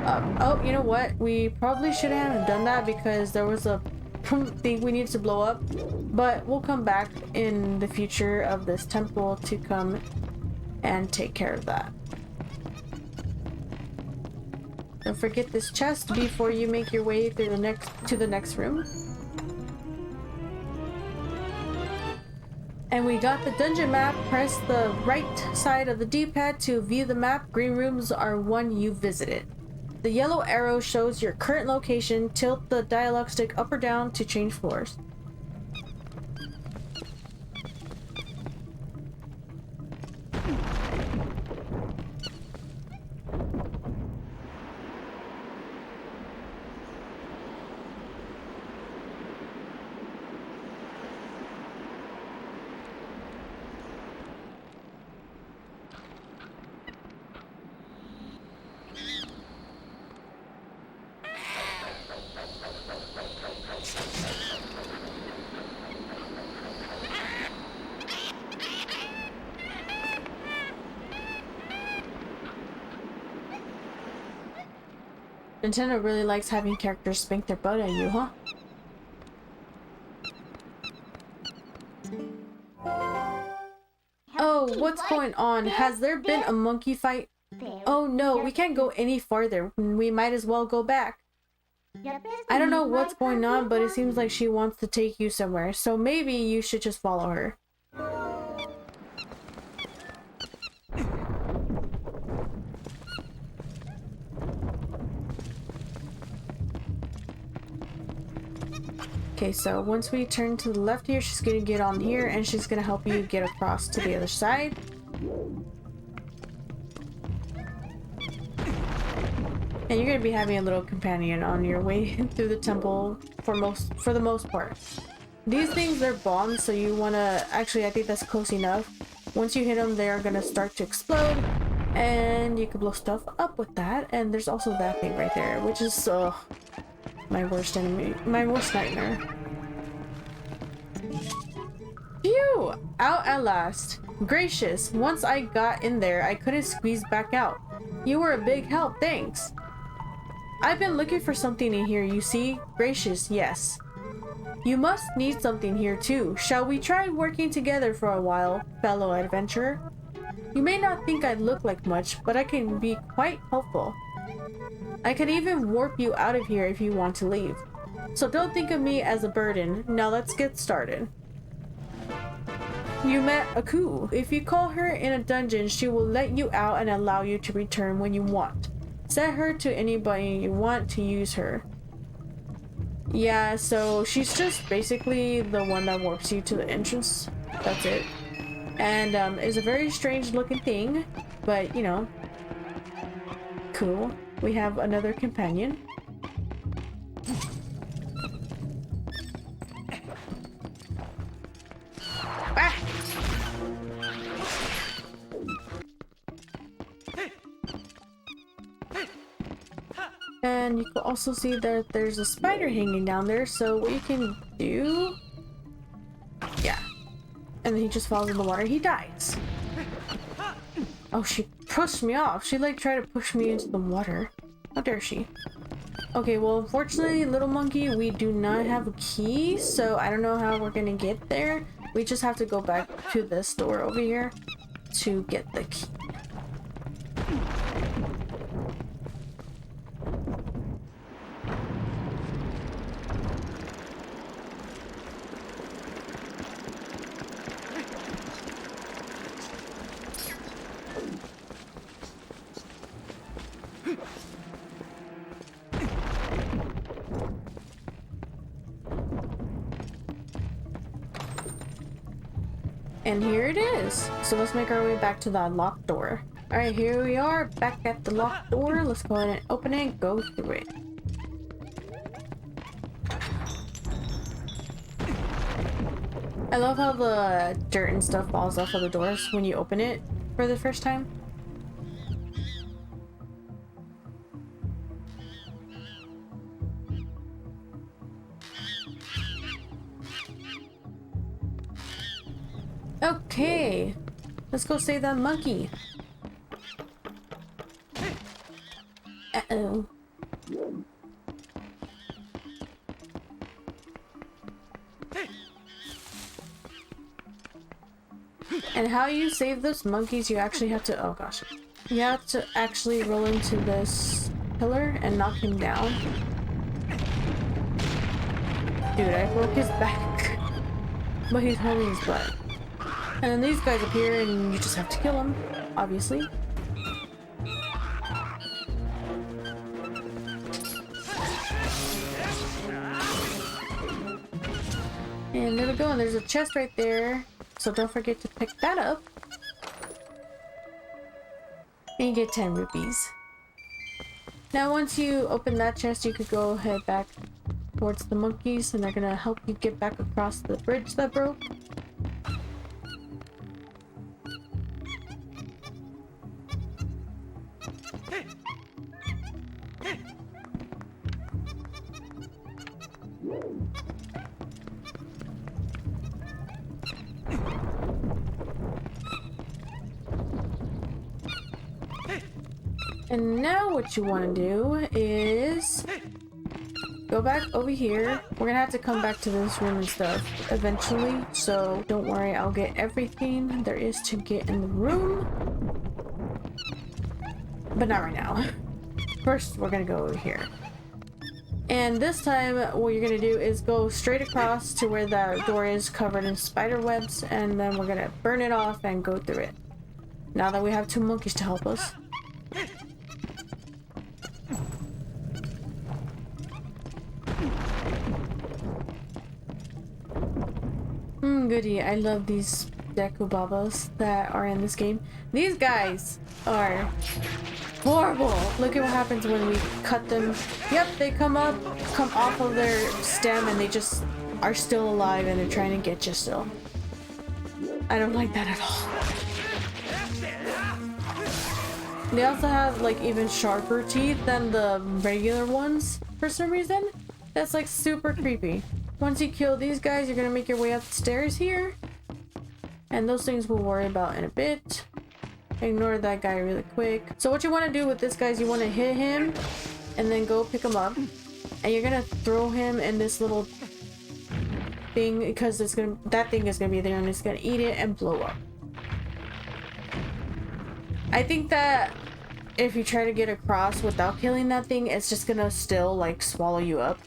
up. Oh, you know what? We probably shouldn't have done that because there was a thing we needed to blow up, but we'll come back in the future of this temple to come and take care of that. Don't forget this chest before you make your way through the next room. And we got the dungeon map. Press the right side of the D-pad to view the map. Green rooms are one you visited. The yellow arrow shows your current location. Tilt the dialogue stick up or down to change floors. Nintendo really likes having characters spank their butt at you, huh? Oh, what's going on? Has there been a monkey fight? Oh no, we can't go any farther. We might as well go back. I don't know what's going on, but it seems like she wants to take you somewhere, so maybe you should just follow her. Okay, so once we turn to the left here, she's gonna get on here and she's gonna help you get across to the other side. And you're gonna be having a little companion on your way through the temple for the most part. These things are bombs, so you wanna actually, I think that's close enough. Once you hit them, they're gonna start to explode, and you can blow stuff up with that. And there's also that thing right there, which is my worst enemy, my worst nightmare. Phew! Out at last. Gracious, once I got in there, I couldn't squeeze back out. You were a big help, thanks. I've been looking for something in here, you see? Gracious, yes. You must need something here too. Shall we try working together for a while, fellow adventurer? You may not think I look like much, but I can be quite helpful. I can even warp you out of here if you want to leave. So don't think of me as a burden. Now let's get started. You met Aku. If you call her in a dungeon, she will let you out and allow you to return when you want. Set her to anybody you want to use her. Yeah, so she's just basically the one that warps you to the entrance. That's it. And is a very strange looking thing, but you know, cool. We have another companion. Ah! And you can also see that there's a spider hanging down there, so what you can do... Yeah. And then he just falls in the water, he dies. Oh, she pushed me off. She like tried to push me into the water. How dare she? Okay, well, unfortunately, little monkey, we do not have a key, so I don't know how we're gonna get there. We just have to go back to this door over here to get the key. And here it is. So let's make our way back to that locked door. Alright, here we are, back at the locked door. Let's go ahead and open it and go through it. I love how the dirt and stuff falls off of the doors when you open it for the first time. Okay, let's go save that monkey. Uh-oh. And how you save those monkeys, you actually have to, oh gosh. You have to actually roll into this pillar and knock him down. Dude, I broke his back. But he's holding his butt. And then these guys appear and you just have to kill them, obviously. And there we go, and there's a chest right there. So don't forget to pick that up. And you get 10 rupees. Now once you open that chest, you could go head back towards the monkeys and they're gonna help you get back across the bridge that broke. And now what you want to do is go back over here. We're gonna have to come back to this room and stuff eventually, so don't worry, I'll get everything there is to get in the room. But not right now. First, we're gonna go over here. And this time, what you're gonna do is go straight across to where the door is covered in spider webs, and then we're gonna burn it off and go through it. Now that we have two monkeys to help us. Goody. I love these Dekubabas that are in this game. These guys are horrible. Look at what happens when we cut them. Yep, they come off of their stem and they just are still alive and they're trying to get you still. I don't like that at all. They also have like even sharper teeth than the regular ones for some reason. That's like super creepy. Once you kill these guys, you're gonna make your way up the stairs here. And those things we'll worry about in a bit. Ignore that guy really quick. So what you want to do with this guy is you want to hit him and then go pick him up. And you're gonna throw him in this little thing because that thing is gonna be there and it's gonna eat it and blow up. I think that if you try to get across without killing that thing, it's just gonna still like swallow you up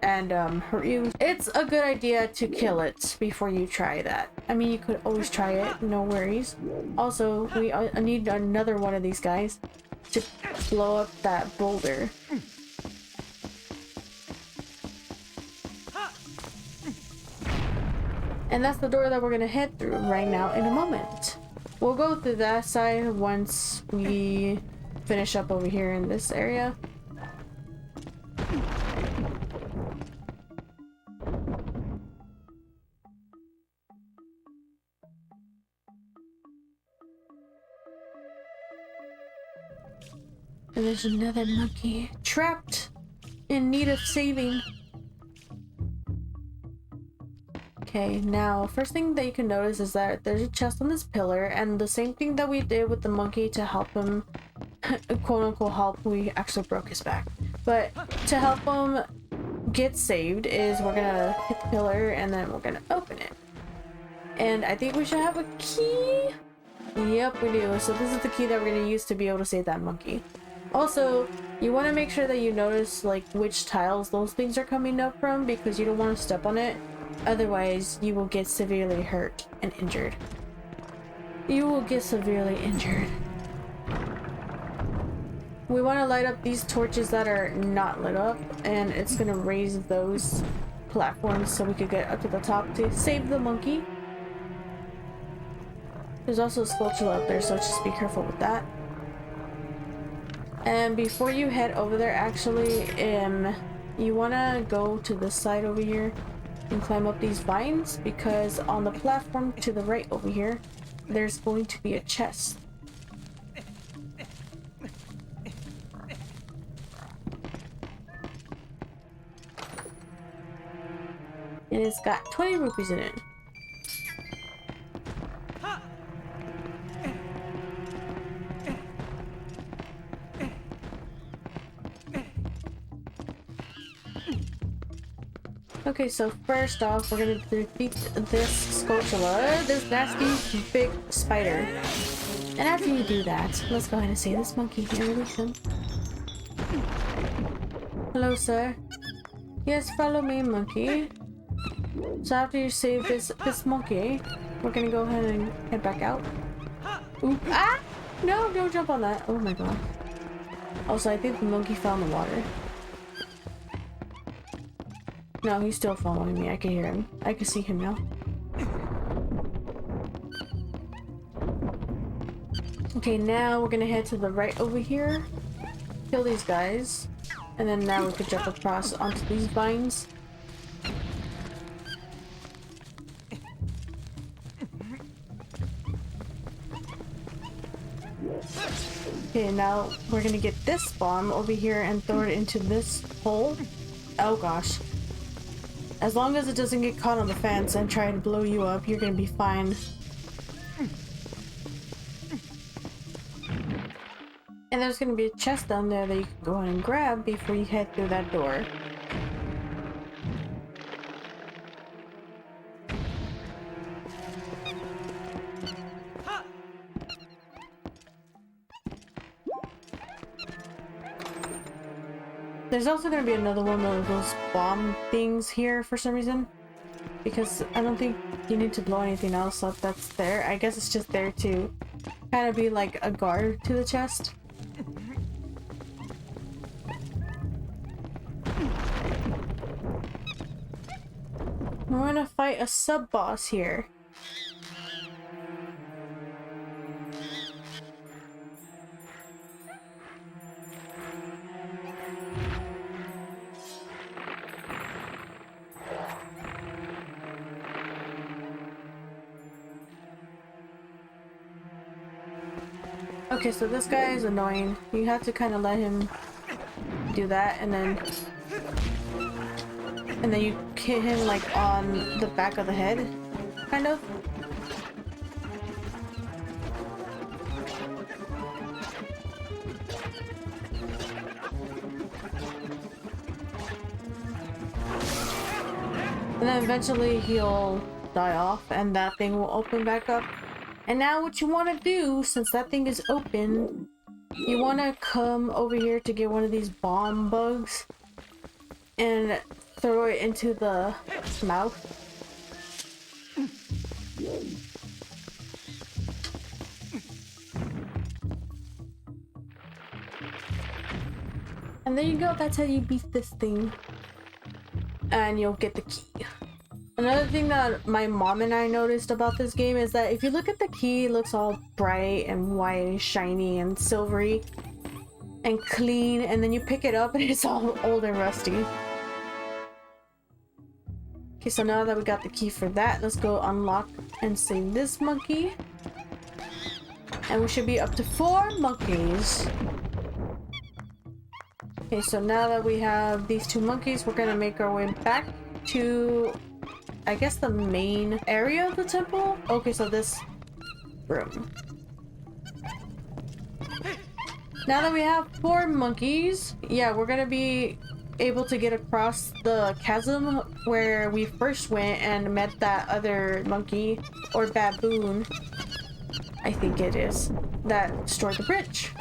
and hurt you. It's a good idea to kill it before you try that. I mean, you could always try it, no worries. Also, we need another one of these guys to blow up that boulder. And that's the door that we're gonna head through right now in a moment. We'll go through that side once we finish up over here in this area. And there's another monkey trapped in need of saving. Okay, now first thing that you can notice is that there's a chest on this pillar, and the same thing that we did with the monkey to help him, quote unquote help, we actually broke his back. But to help him get saved is we're gonna hit the pillar and then we're gonna open it. And I think we should have a key. Yep, we do. So this is the key that we're gonna use to be able to save that monkey. Also, you want to make sure that you notice like which tiles those things are coming up from, because you don't want to step on it. Otherwise, you will get severely hurt and injured. You will get severely injured. We want to light up these torches that are not lit up, and it's going to raise those platforms so we could get up to the top to save the monkey. There's also a sculpture up there, so just be careful with that. And before you head over there, actually, you want to go to this side over here and climb up these vines, because on the platform to the right over here, there's going to be a chest. And it's got 20 rupees in it. Okay, so first off, we're gonna defeat this sculpture, this nasty big spider. And after you do that, let's go ahead and save this monkey and release him. Hello, sir. Yes, follow me, monkey. So after you save this monkey, we're gonna go ahead and head back out. Oop. Ah! No, don't jump on that. Oh my god. Also, I think the monkey fell in the water. No, he's still following me. I can hear him. I can see him now. Okay, now we're gonna head to the right over here. Kill these guys. And then now we could jump across onto these vines. Okay, now we're gonna get this bomb over here and throw it into this hole. Oh gosh. As long as it doesn't get caught on the fence and try to blow you up, you're gonna be fine. And there's gonna be a chest down there that you can go ahead and grab before you head through that door. There's also gonna be another one of those bomb things here for some reason. Because I don't think you need to blow anything else up that's there. I guess it's just there to kind of be like a guard to the chest. We're gonna fight a sub-boss here. Okay, so this guy is annoying. You have to kind of let him do that, and then you hit him like on the back of the head, kind of. And then eventually he'll die off, and that thing will open back up. And now what you want to do, since that thing is open, you want to come over here to get one of these bomb bugs and throw it into the mouth. And there you go, that's how you beat this thing. And you'll get the key. Another thing that my mom and I noticed about this game is that if you look at the key, it looks all bright and white and shiny and silvery and clean, and then you pick it up and it's all old and rusty. Okay, so now that we got the key for that, let's go unlock and save this monkey. And we should be up to 4 monkeys. Okay, so now that we have these 2 monkeys, we're gonna make our way back to, I guess, the main area of the temple. Okay, so this room. Now that we have 4 monkeys, yeah, we're gonna be able to get across the chasm where we first went and met that other monkey, or baboon, I think it is, that destroyed the bridge.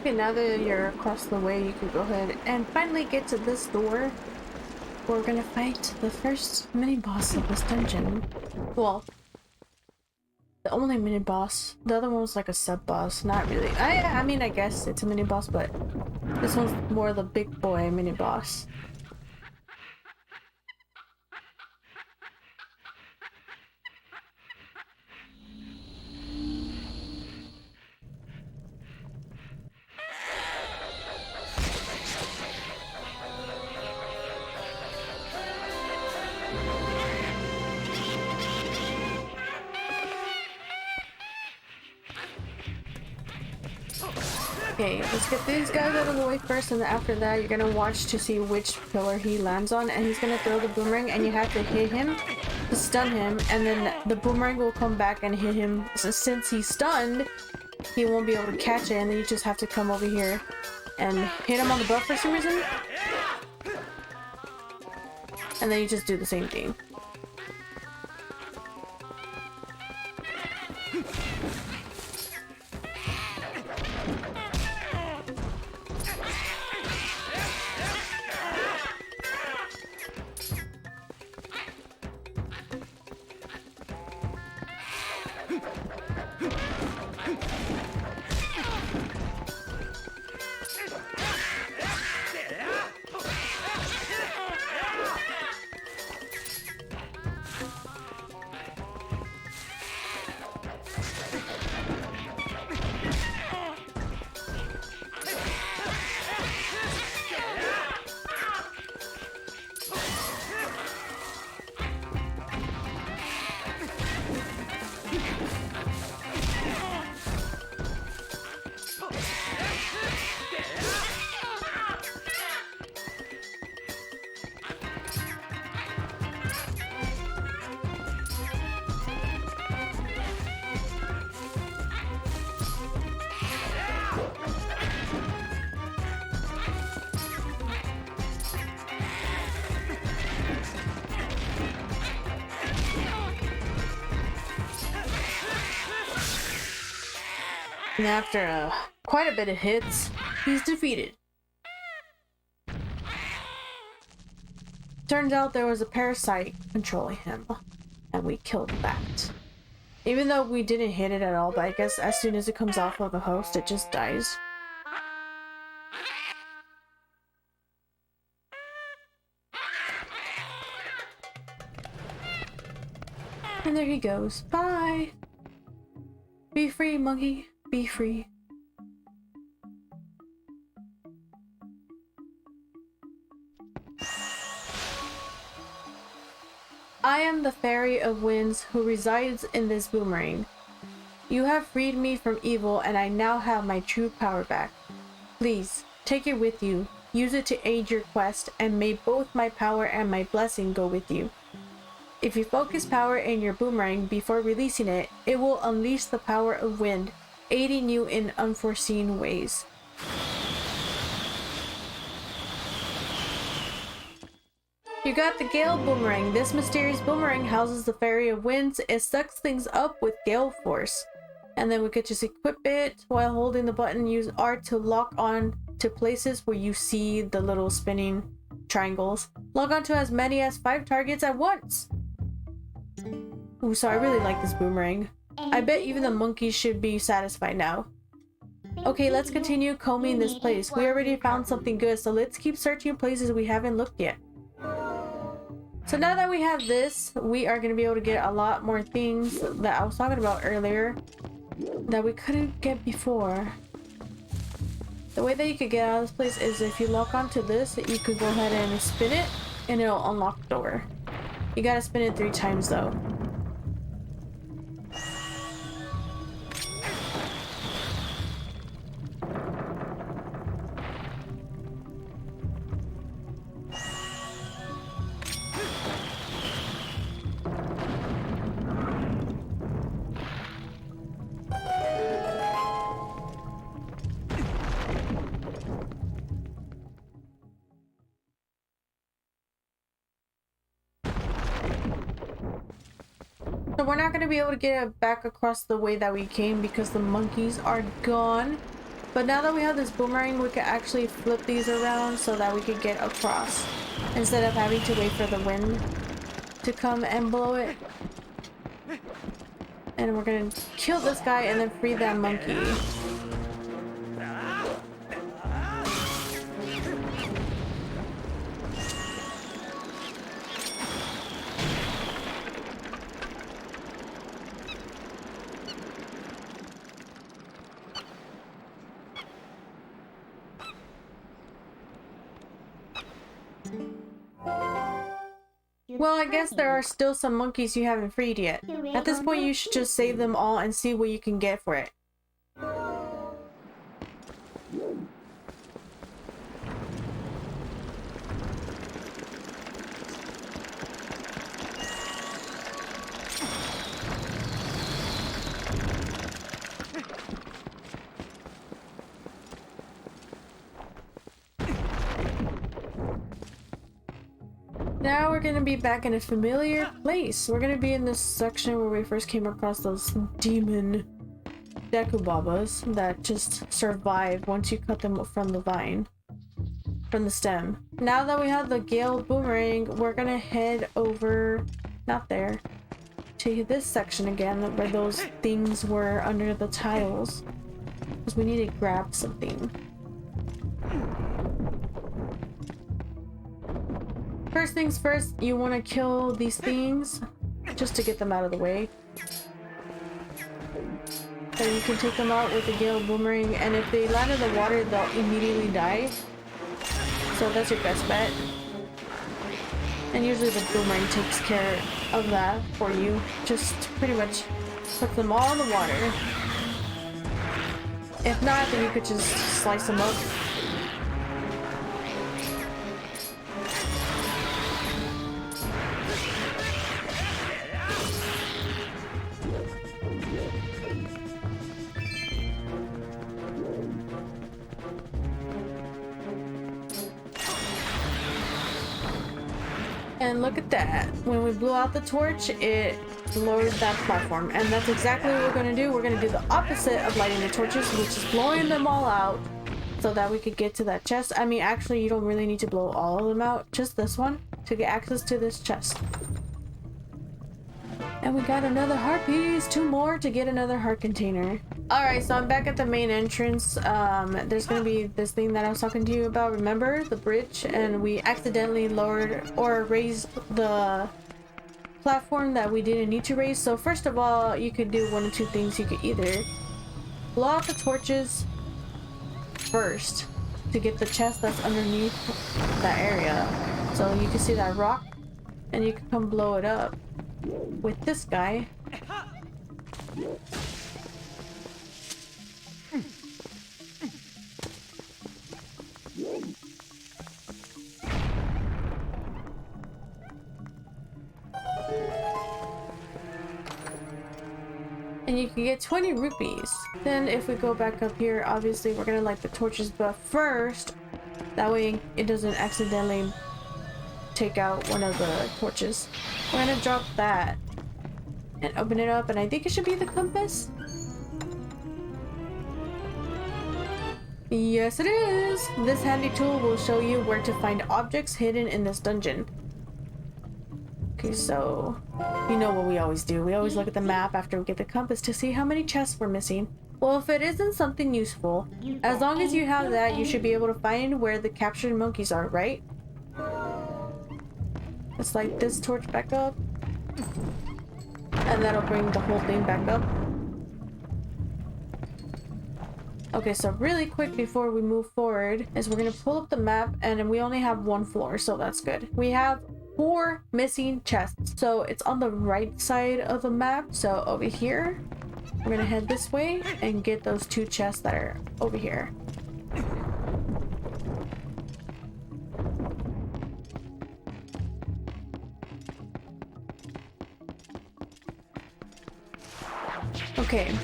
Okay, now that you're across the way, you can go ahead and finally get to this door. We're gonna fight the first mini-boss of this dungeon. Well, the only mini-boss. The other one was like a sub-boss. Not really. I mean, I guess it's a mini-boss, but this one's more the big boy mini-boss. Okay, let's get these guys out of the way first, and then after that you're gonna watch to see which pillar he lands on, and he's gonna throw the boomerang, and you have to hit him to stun him, and then the boomerang will come back and hit him. So since he's stunned, he won't be able to catch it, and then you just have to come over here and hit him on the butt for some reason. And then you just do the same thing. And after quite a bit of hits, he's defeated. Turns out there was a parasite controlling him, and we killed that. Even though we didn't hit it at all, but I guess as soon as it comes off of the host, it just dies. And there he goes. Bye! Be free, monkey. Be free. I am the Fairy of Winds who resides in this boomerang. You have freed me from evil and I now have my true power back. Please, take it with you. Use it to aid your quest and may both my power and my blessing go with you. If you focus power in your boomerang before releasing it, it will unleash the power of wind, aiding you in unforeseen ways. You got the Gale Boomerang. This mysterious boomerang houses the Fairy of Winds. It sucks things up with gale force. And then we could just equip it while holding the button. Use R to lock on to places where you see the little spinning triangles. Log on to as many as 5 targets at once. Ooh, so I really like this boomerang. I bet even the monkeys should be satisfied now. Okay, let's continue combing this place. We already found something good, so let's keep searching places we haven't looked yet. So now that we have this, we are going to be able to get a lot more things that I was talking about earlier that we couldn't get before. The way that you could get out of this place is if you lock onto this, you could go ahead and spin it and it'll unlock the door. You gotta spin it 3 times though. So we're not going to be able to get it back across the way that we came because the monkeys are gone. But now that we have this boomerang, we can actually flip these around so that we could get across instead of having to wait for the wind to come and blow it. And we're going to kill this guy and then free that monkey. Well, I guess there are still some monkeys you haven't freed yet. At this point, you should just save them all and see what you can get for it. Now we're gonna be back in a familiar place. We're gonna be in this section where we first came across those demon Dekubabas that just survive once you cut them from the vine, from the stem. Now that we have the Gale Boomerang, we're gonna head over, not there, to this section again where those things were under the tiles. Because we need to grab something. First things first, you want to kill these things just to get them out of the way. So you can take them out with the Gale Boomerang, and if they land in the water, they'll immediately die. So that's your best bet. And usually the boomerang takes care of that for you. Just pretty much put them all in the water. If not, then you could just slice them up. And look at that. When we blew out the torch, it lowered that platform. And that's exactly what we're going to do. We're going to do the opposite of lighting the torches, which is blowing them all out so that we could get to that chest. I mean, actually, you don't really need to blow all of them out. Just this one to get access to this chest. And we got another heart piece. 2 more to get another heart container. Alright, so I'm back at the main entrance. There's gonna be this thing that I was talking to you about. Remember? The bridge? And we accidentally lowered or raised the platform that we didn't need to raise. So first of all, you could do one of 2 things. You could either blow out the torches first to get the chest that's underneath that area. So you can see that rock and you can come blow it up with this guy. And you can get 20 rupees. Then if we go back up here, obviously we're gonna light the torches, but first, that way it doesn't accidentally take out one of the torches. We're gonna drop that and open it up, and I think it should be the compass. Yes, it is! This handy tool will show you where to find objects hidden in this dungeon. Okay, so you know what we always do. We always look at the map after we get the compass to see how many chests we're missing. Well, if it isn't something useful, as long as you have that, you should be able to find where the captured monkeys are, right? Let's light this torch back up. And that'll bring the whole thing back up. Okay, so really quick before we move forward is we're gonna pull up the map, and we only have 1 floor, so that's good. We have 4 missing chests. So it's on the right side of the map. So over here, we're gonna head this way and get those 2 chests that are over here. Okay,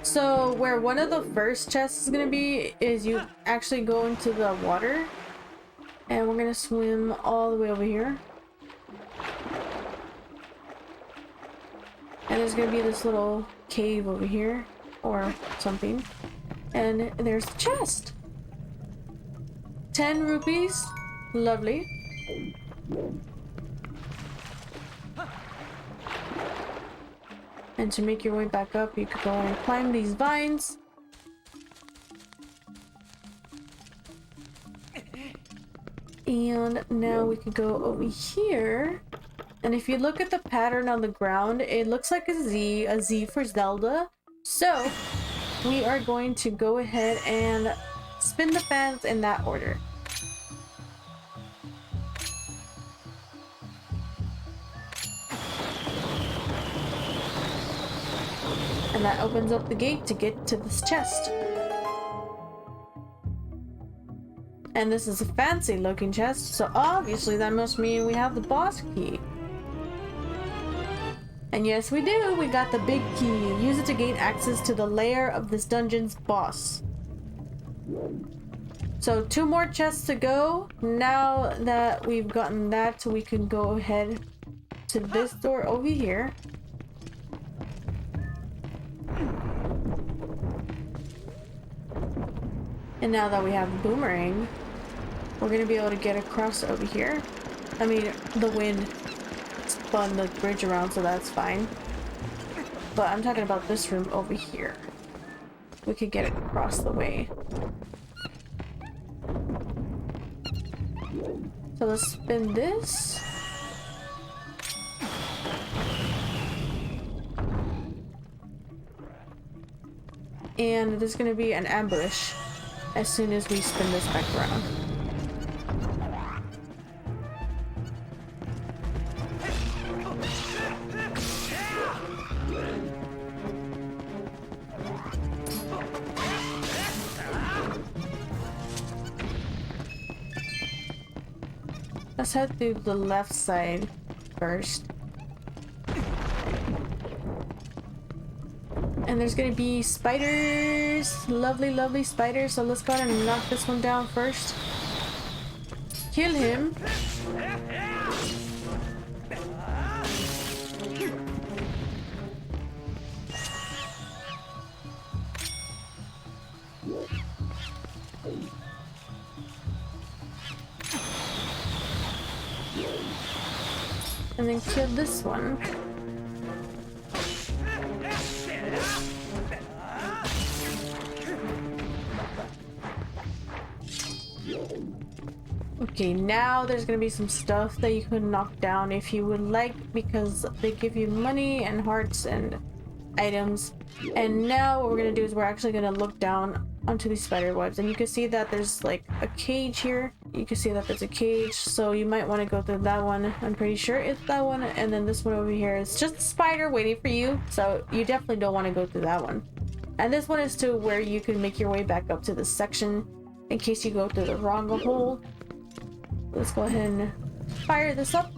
so where one of the first chests is gonna be is you actually go into the water, and we're gonna swim all the way over here. And there's gonna be this little cave over here or something, and there's the chest. 10 rupees, lovely. And to make your way back up, you could go and climb these vines. And now we can go over here. And if you look at the pattern on the ground, it looks like a Z for Zelda. So we are going to go ahead and spin the fans in that order. And that opens up the gate to get to this chest. And this is a fancy looking chest, so obviously that must mean we have the boss key. And yes, we do. We got the big key. Use it to gain access to the lair of this dungeon's boss. So 2 more chests to go. Now that we've gotten that, we can go ahead to this door over here. And now that we have Boomerang, we're gonna be able to get across over here. I mean, the wind spun the bridge around, so that's fine. But I'm talking about this room over here. We could get it across the way. So let's spin this. And there's gonna be an ambush as soon as we spin this back around. Let's head through the left side first. And there's gonna be spiders. Lovely, lovely spiders. So let's go ahead and knock this one down first. Kill him. And then kill this one. Okay, now there's gonna be some stuff that you can knock down if you would like, because they give you money and hearts and items. And now what we're gonna do is we're actually gonna look down onto these spider webs, and you can see that there's like a cage here. You can see that there's a cage, so you might want to go through that one. I'm pretty sure it's that one. And then this one over here is just a spider waiting for you, so you definitely don't want to go through that one. And this one is to where you can make your way back up to this section in case you go through the wrong hole. Let's go ahead and fire this up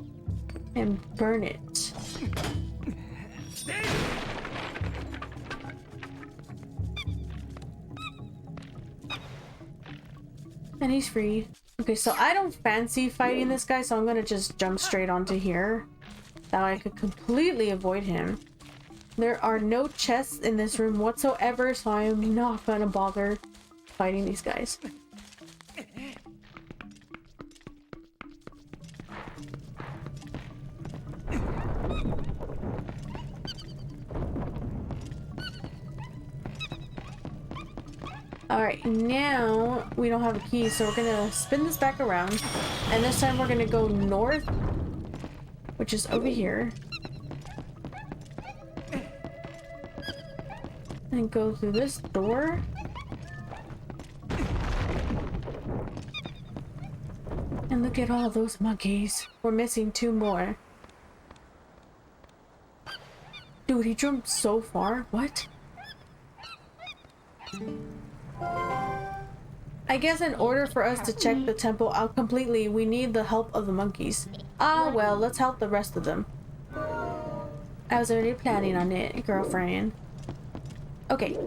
and burn it. And he's free. Okay, so I don't fancy fighting this guy, so I'm gonna just jump straight onto here. That way I could completely avoid him. There are no chests in this room whatsoever, so I am not gonna bother fighting these guys. Alright, now we don't have a key, so we're gonna spin this back around. And this time we're gonna go north, which is over here. And go through this door. And look at all those monkeys. We're missing 2 more. Dude, he jumped so far. What? I guess in order for us to check the temple out completely, we need the help of the monkeys. Ah, well, let's help the rest of them. I was already planning on it, girlfriend. Okay,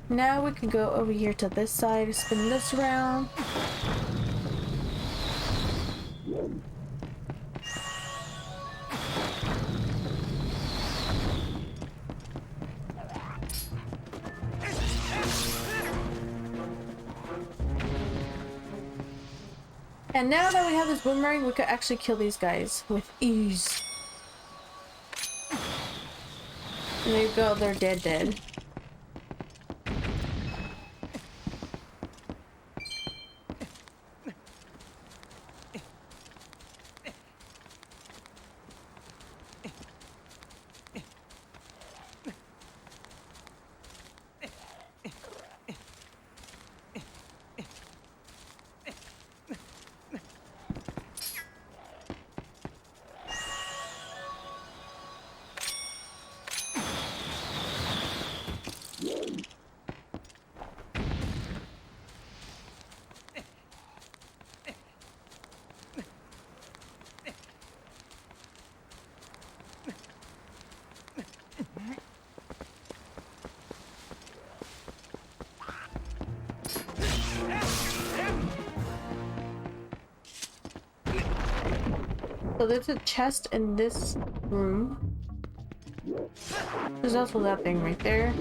now we can go over here to this side, spin this around. And now that we have this boomerang, we could actually kill these guys with ease. And there you go, they're dead. So there's a chest in this room. There's also that thing right there.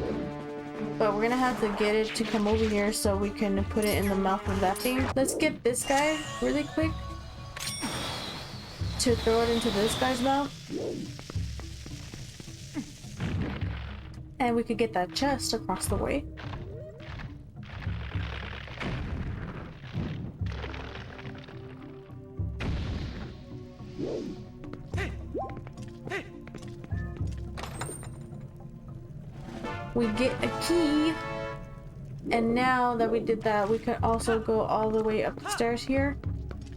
But we're gonna have to get it to come over here so we can put it in the mouth of that thing. Let's get this guy really quick to throw it into this guy's mouth. And we could get that chest across the way. We get a key, and now that we did that, we could also go all the way up the stairs here.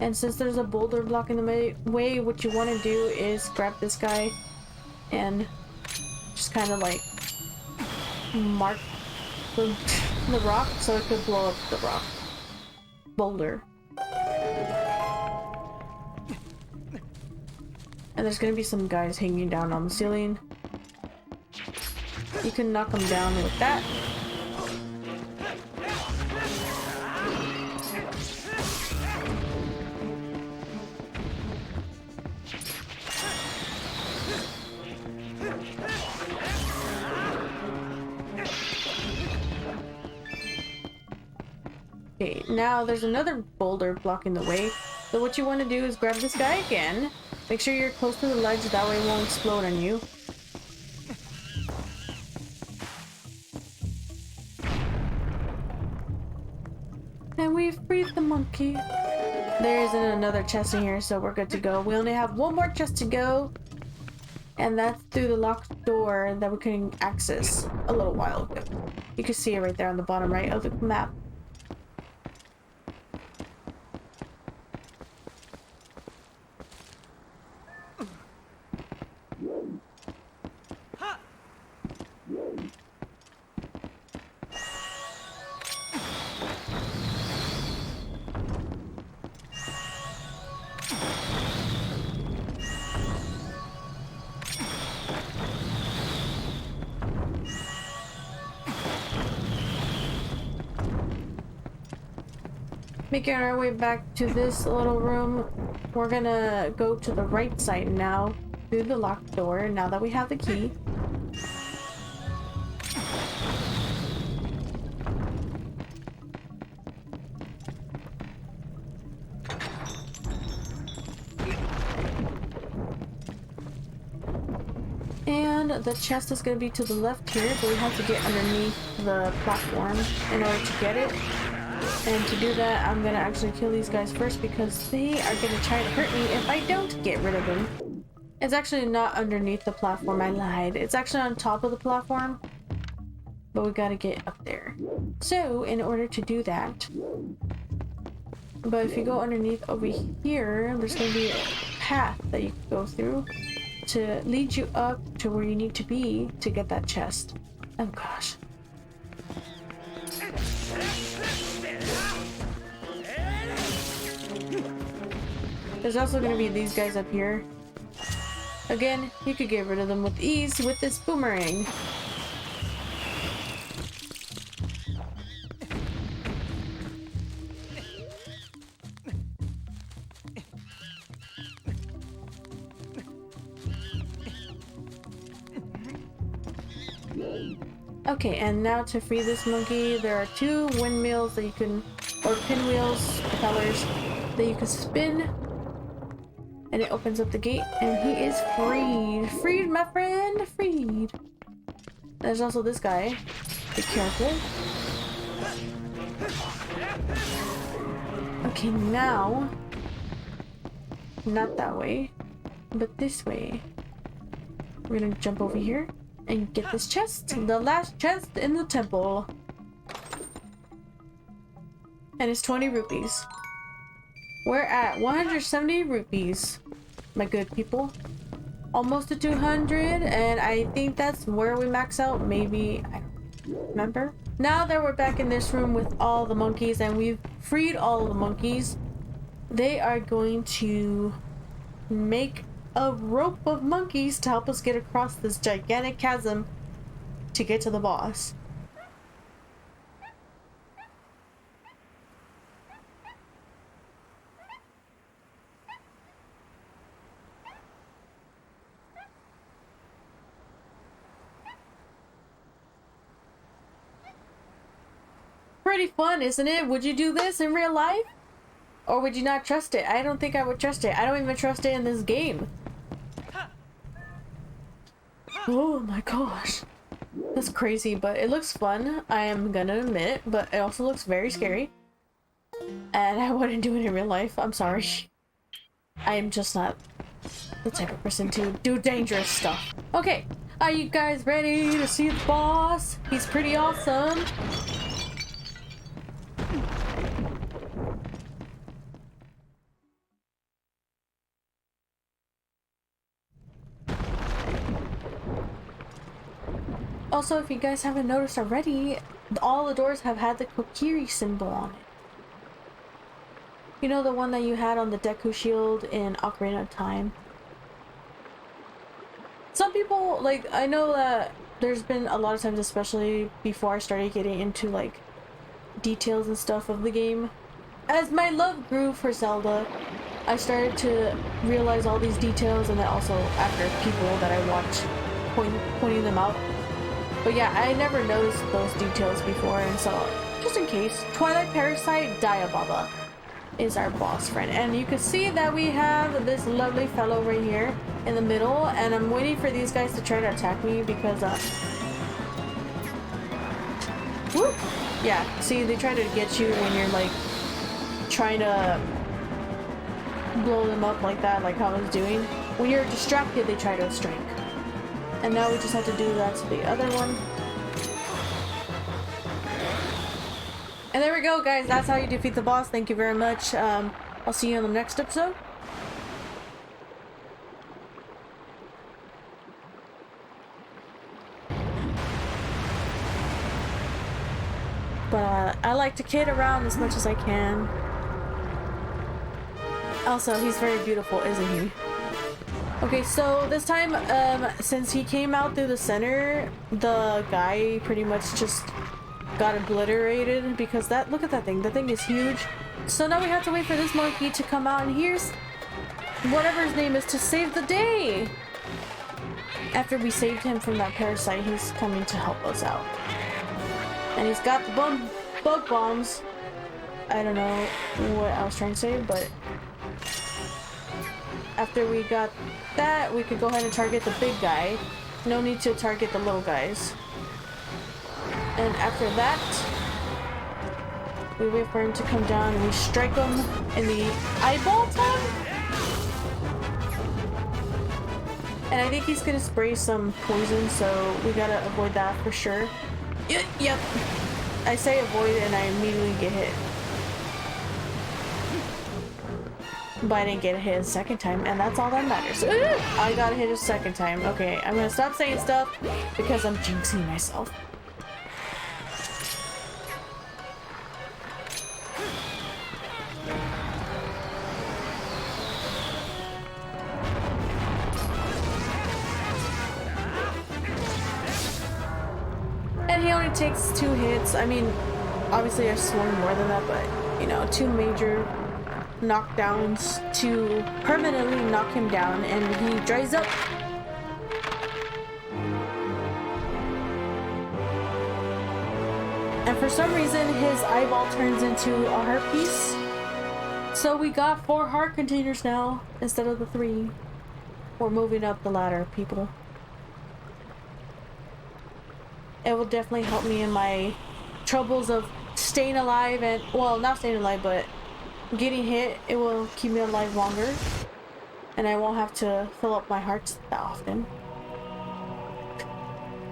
And since there's a boulder blocking the way, what you want to do is grab this guy and just kind of like mark the rock so it could blow up the rock boulder. And there's gonna be some guys hanging down on the ceiling. You can knock them down with that. Okay, now there's another boulder blocking the way. So what you want to do is grab this guy again Make sure you're close to the ledge, that way it won't explode on you. And we've freed the monkey. There isn't another chest in here, so we're good to go. We only have one more chest to go. And that's through the locked door that we couldn't access a little while ago. You can see it right there on the bottom right of the map. Making our way back to this little room, we're gonna go to the right side now through the locked door now that we have the key. And the chest is going to be to the left here, but we have to get underneath the platform in order to get it. And to do that, I'm gonna actually kill these guys first because they are gonna try to hurt me if I don't get rid of them. It's actually not underneath the platform, I lied. It's actually on top of the platform, but we gotta get up there. So, in order to do that, but if you go underneath over here, there's gonna be a path that you can go through to lead you up to where you need to be to get that chest. Oh gosh. There's also going to be these guys up here. Again, you could get rid of them with ease with this boomerang. Okay, and now to free this monkey, there are two windmills that you can, or pinwheels, propellers, that you can spin. And it opens up the gate, and he is freed. Freed, my friend, freed. There's also this guy. Be careful. Okay, now, not that way, but this way. We're gonna jump over here and get this chest, the last chest in the temple. And it's 20 rupees. We're at 170 rupees, my good people. Almost to 200, and I think that's where we max out, maybe, I don't remember. Now that we're back in this room with all the monkeys and we've freed all the monkeys, they are going to make a rope of monkeys to help us get across this gigantic chasm to get to the boss. Pretty fun, isn't it? Would you do this in real life? Or would you not trust it? I don't think I would trust it. I don't even trust it in this game. Oh my gosh. That's crazy, but it looks fun, I am gonna admit, but it also looks very scary. And I wouldn't do it in real life. I'm sorry. I am just not the type of person to do dangerous stuff. Okay, are you guys ready to see the boss? He's pretty awesome. Also, if you guys haven't noticed already, all the doors have had the Kokiri symbol on it. You know, the one that you had on the Deku shield in Ocarina of Time? Some people, like, I know that there's been a lot of times, especially before I started getting into, like, details and stuff of the game. As my love grew for Zelda, I started to realize all these details, and then also after people that I watched pointing them out. But yeah, I never noticed those details before, and so, just in case, Twilight Parasite Diababa. is our boss friend. And you can see that we have this lovely fellow right here in the middle, and I'm waiting for these guys to try to attack me because whoop! Yeah, see, they try to get you when you're like trying to blow them up like that, like how I was doing. When you're distracted, they try to strike. And now we just have to do that to the other one. And there we go, guys. That's how you defeat the boss. Thank you very much. I'll see you in the next episode. But I like to kid around as much as I can. Also, he's very beautiful, isn't he? Okay, so this time, since he came out through the center, the guy pretty much just got obliterated because look at that thing. The thing is huge. So now we have to wait for this monkey to come out, and here's whatever his name is to save the day. After we saved him from that parasite, he's coming to help us out. And he's got the bug bombs. I don't know what I was trying to say, but after we got that, we could go ahead and target the big guy. No need to target the little guys. And after that, we wait for him to come down and we strike him in the eyeball tongue. And I think he's gonna spray some poison, so we gotta avoid that for sure. Yep. I say avoid and I immediately get hit. But I didn't get hit a second time, and that's all that matters. I got hit a second time. Okay, I'm gonna stop saying stuff because I'm jinxing myself. And he only takes 2 hits. I mean, obviously I've swung more than that, but you know, 2 major knockdowns to permanently knock him down, and he dries up. And for some reason his eyeball turns into a heart piece, so we got 4 heart containers now instead of the 3. We're moving up the ladder, people. It will definitely help me in my troubles of staying alive, and well, not staying alive, but getting hit. It will keep me alive longer, and I won't have to fill up my hearts that often.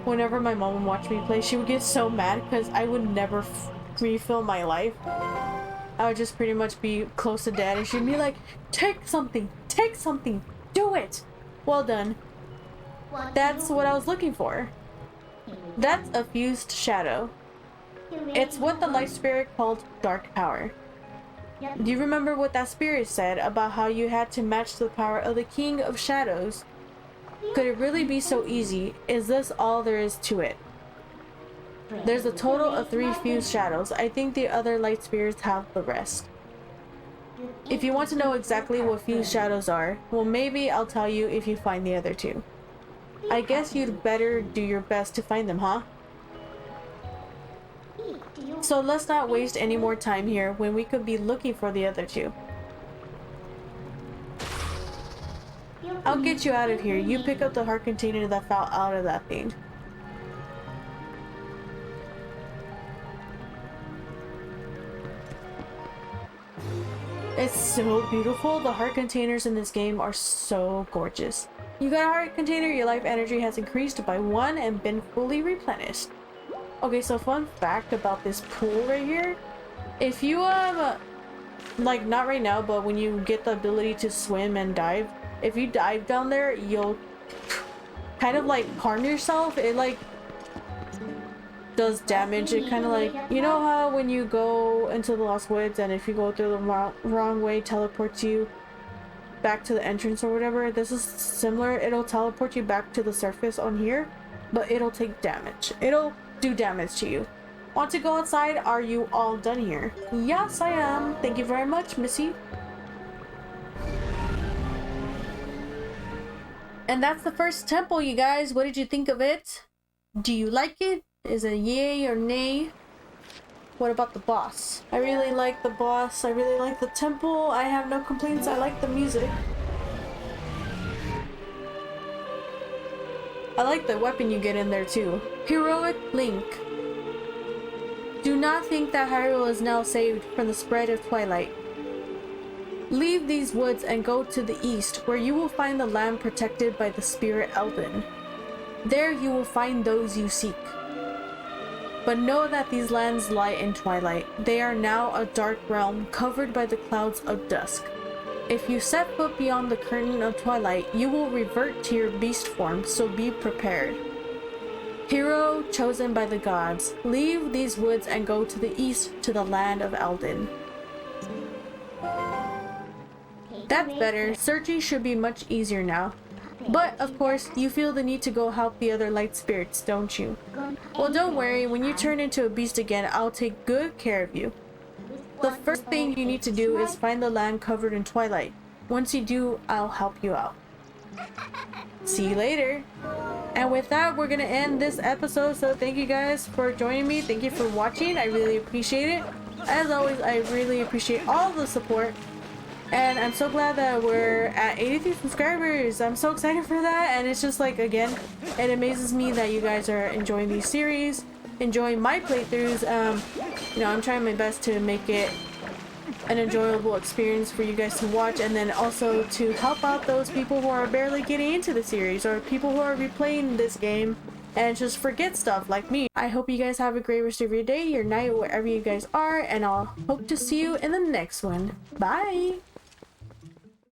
Whenever my mom would watch me play, she would get so mad because I would never refill my life. I would just pretty much be close to dead, and she'd be like, take something, do it. Well done. That's what I was looking for. That's a fused shadow. It's what the light spirit called dark power. Do you remember what that spirit said about how you had to match the power of the King of Shadows? Could it really be so easy? Is this all there is to it? There's a total of 3 fused shadows. I think the other light spirits have the rest. If you want to know exactly what fused shadows are, well, maybe I'll tell you if you find the other 2. I guess you'd better do your best to find them, huh? So let's not waste any more time here when we could be looking for the other 2. I'll get you out of here. You pick up the heart container that fell out of that thing. It's so beautiful. The heart containers in this game are so gorgeous. You got a heart container, your life energy has increased by 1 and been fully replenished. Okay, so fun fact about this pool right here. If you like, not right now, but when you get the ability to swim and dive, if you dive down there, you'll kind of like harm yourself. It like does damage. It kind of like, you know how when you go into the Lost Woods and if you go through the wrong way, teleports you back to the entrance or whatever. This is similar. It'll teleport you back to the surface on here, but it'll take damage. It'll do damage to you. Want to go outside? Are you all done here? Yes, I am. Thank you very much, Missy. And that's the first temple, you guys. What did you think of it? Do you like it? Is it yay or nay? What about the boss? I really like the boss. I really like the temple. I have no complaints. I like the music. I like the weapon you get in there too. Heroic Link. Do not think that Hyrule is now saved from the spread of Twilight. Leave these woods and go to the east, where you will find the land protected by the spirit Eldin. There you will find those you seek. But know that these lands lie in twilight. They are now a dark realm covered by the clouds of dusk. If you set foot beyond the curtain of twilight, you will revert to your beast form, so be prepared. Hero chosen by the gods, leave these woods and go to the east to the land of Eldin. That's better. Searching should be much easier now. But, of course, you feel the need to go help the other light spirits, don't you? Well, don't worry. When you turn into a beast again, I'll take good care of you. The first thing you need to do is find the land covered in twilight. Once you do, I'll help you out. See you later. And with that, we're gonna end this episode. So thank you guys for joining me. Thank you for watching. I really appreciate it. As always, I really appreciate all the support. And I'm so glad that we're at 83 subscribers. I'm so excited for that. And it's just like, again, it amazes me that you guys are enjoying these series, enjoying my playthroughs. You know, I'm trying my best to make it an enjoyable experience for you guys to watch, and then also to help out those people who are barely getting into the series, or people who are replaying this game and just forget stuff like me. I hope you guys have a great rest of your day, your night, wherever you guys are, and I'll hope to see you in the next one. Bye!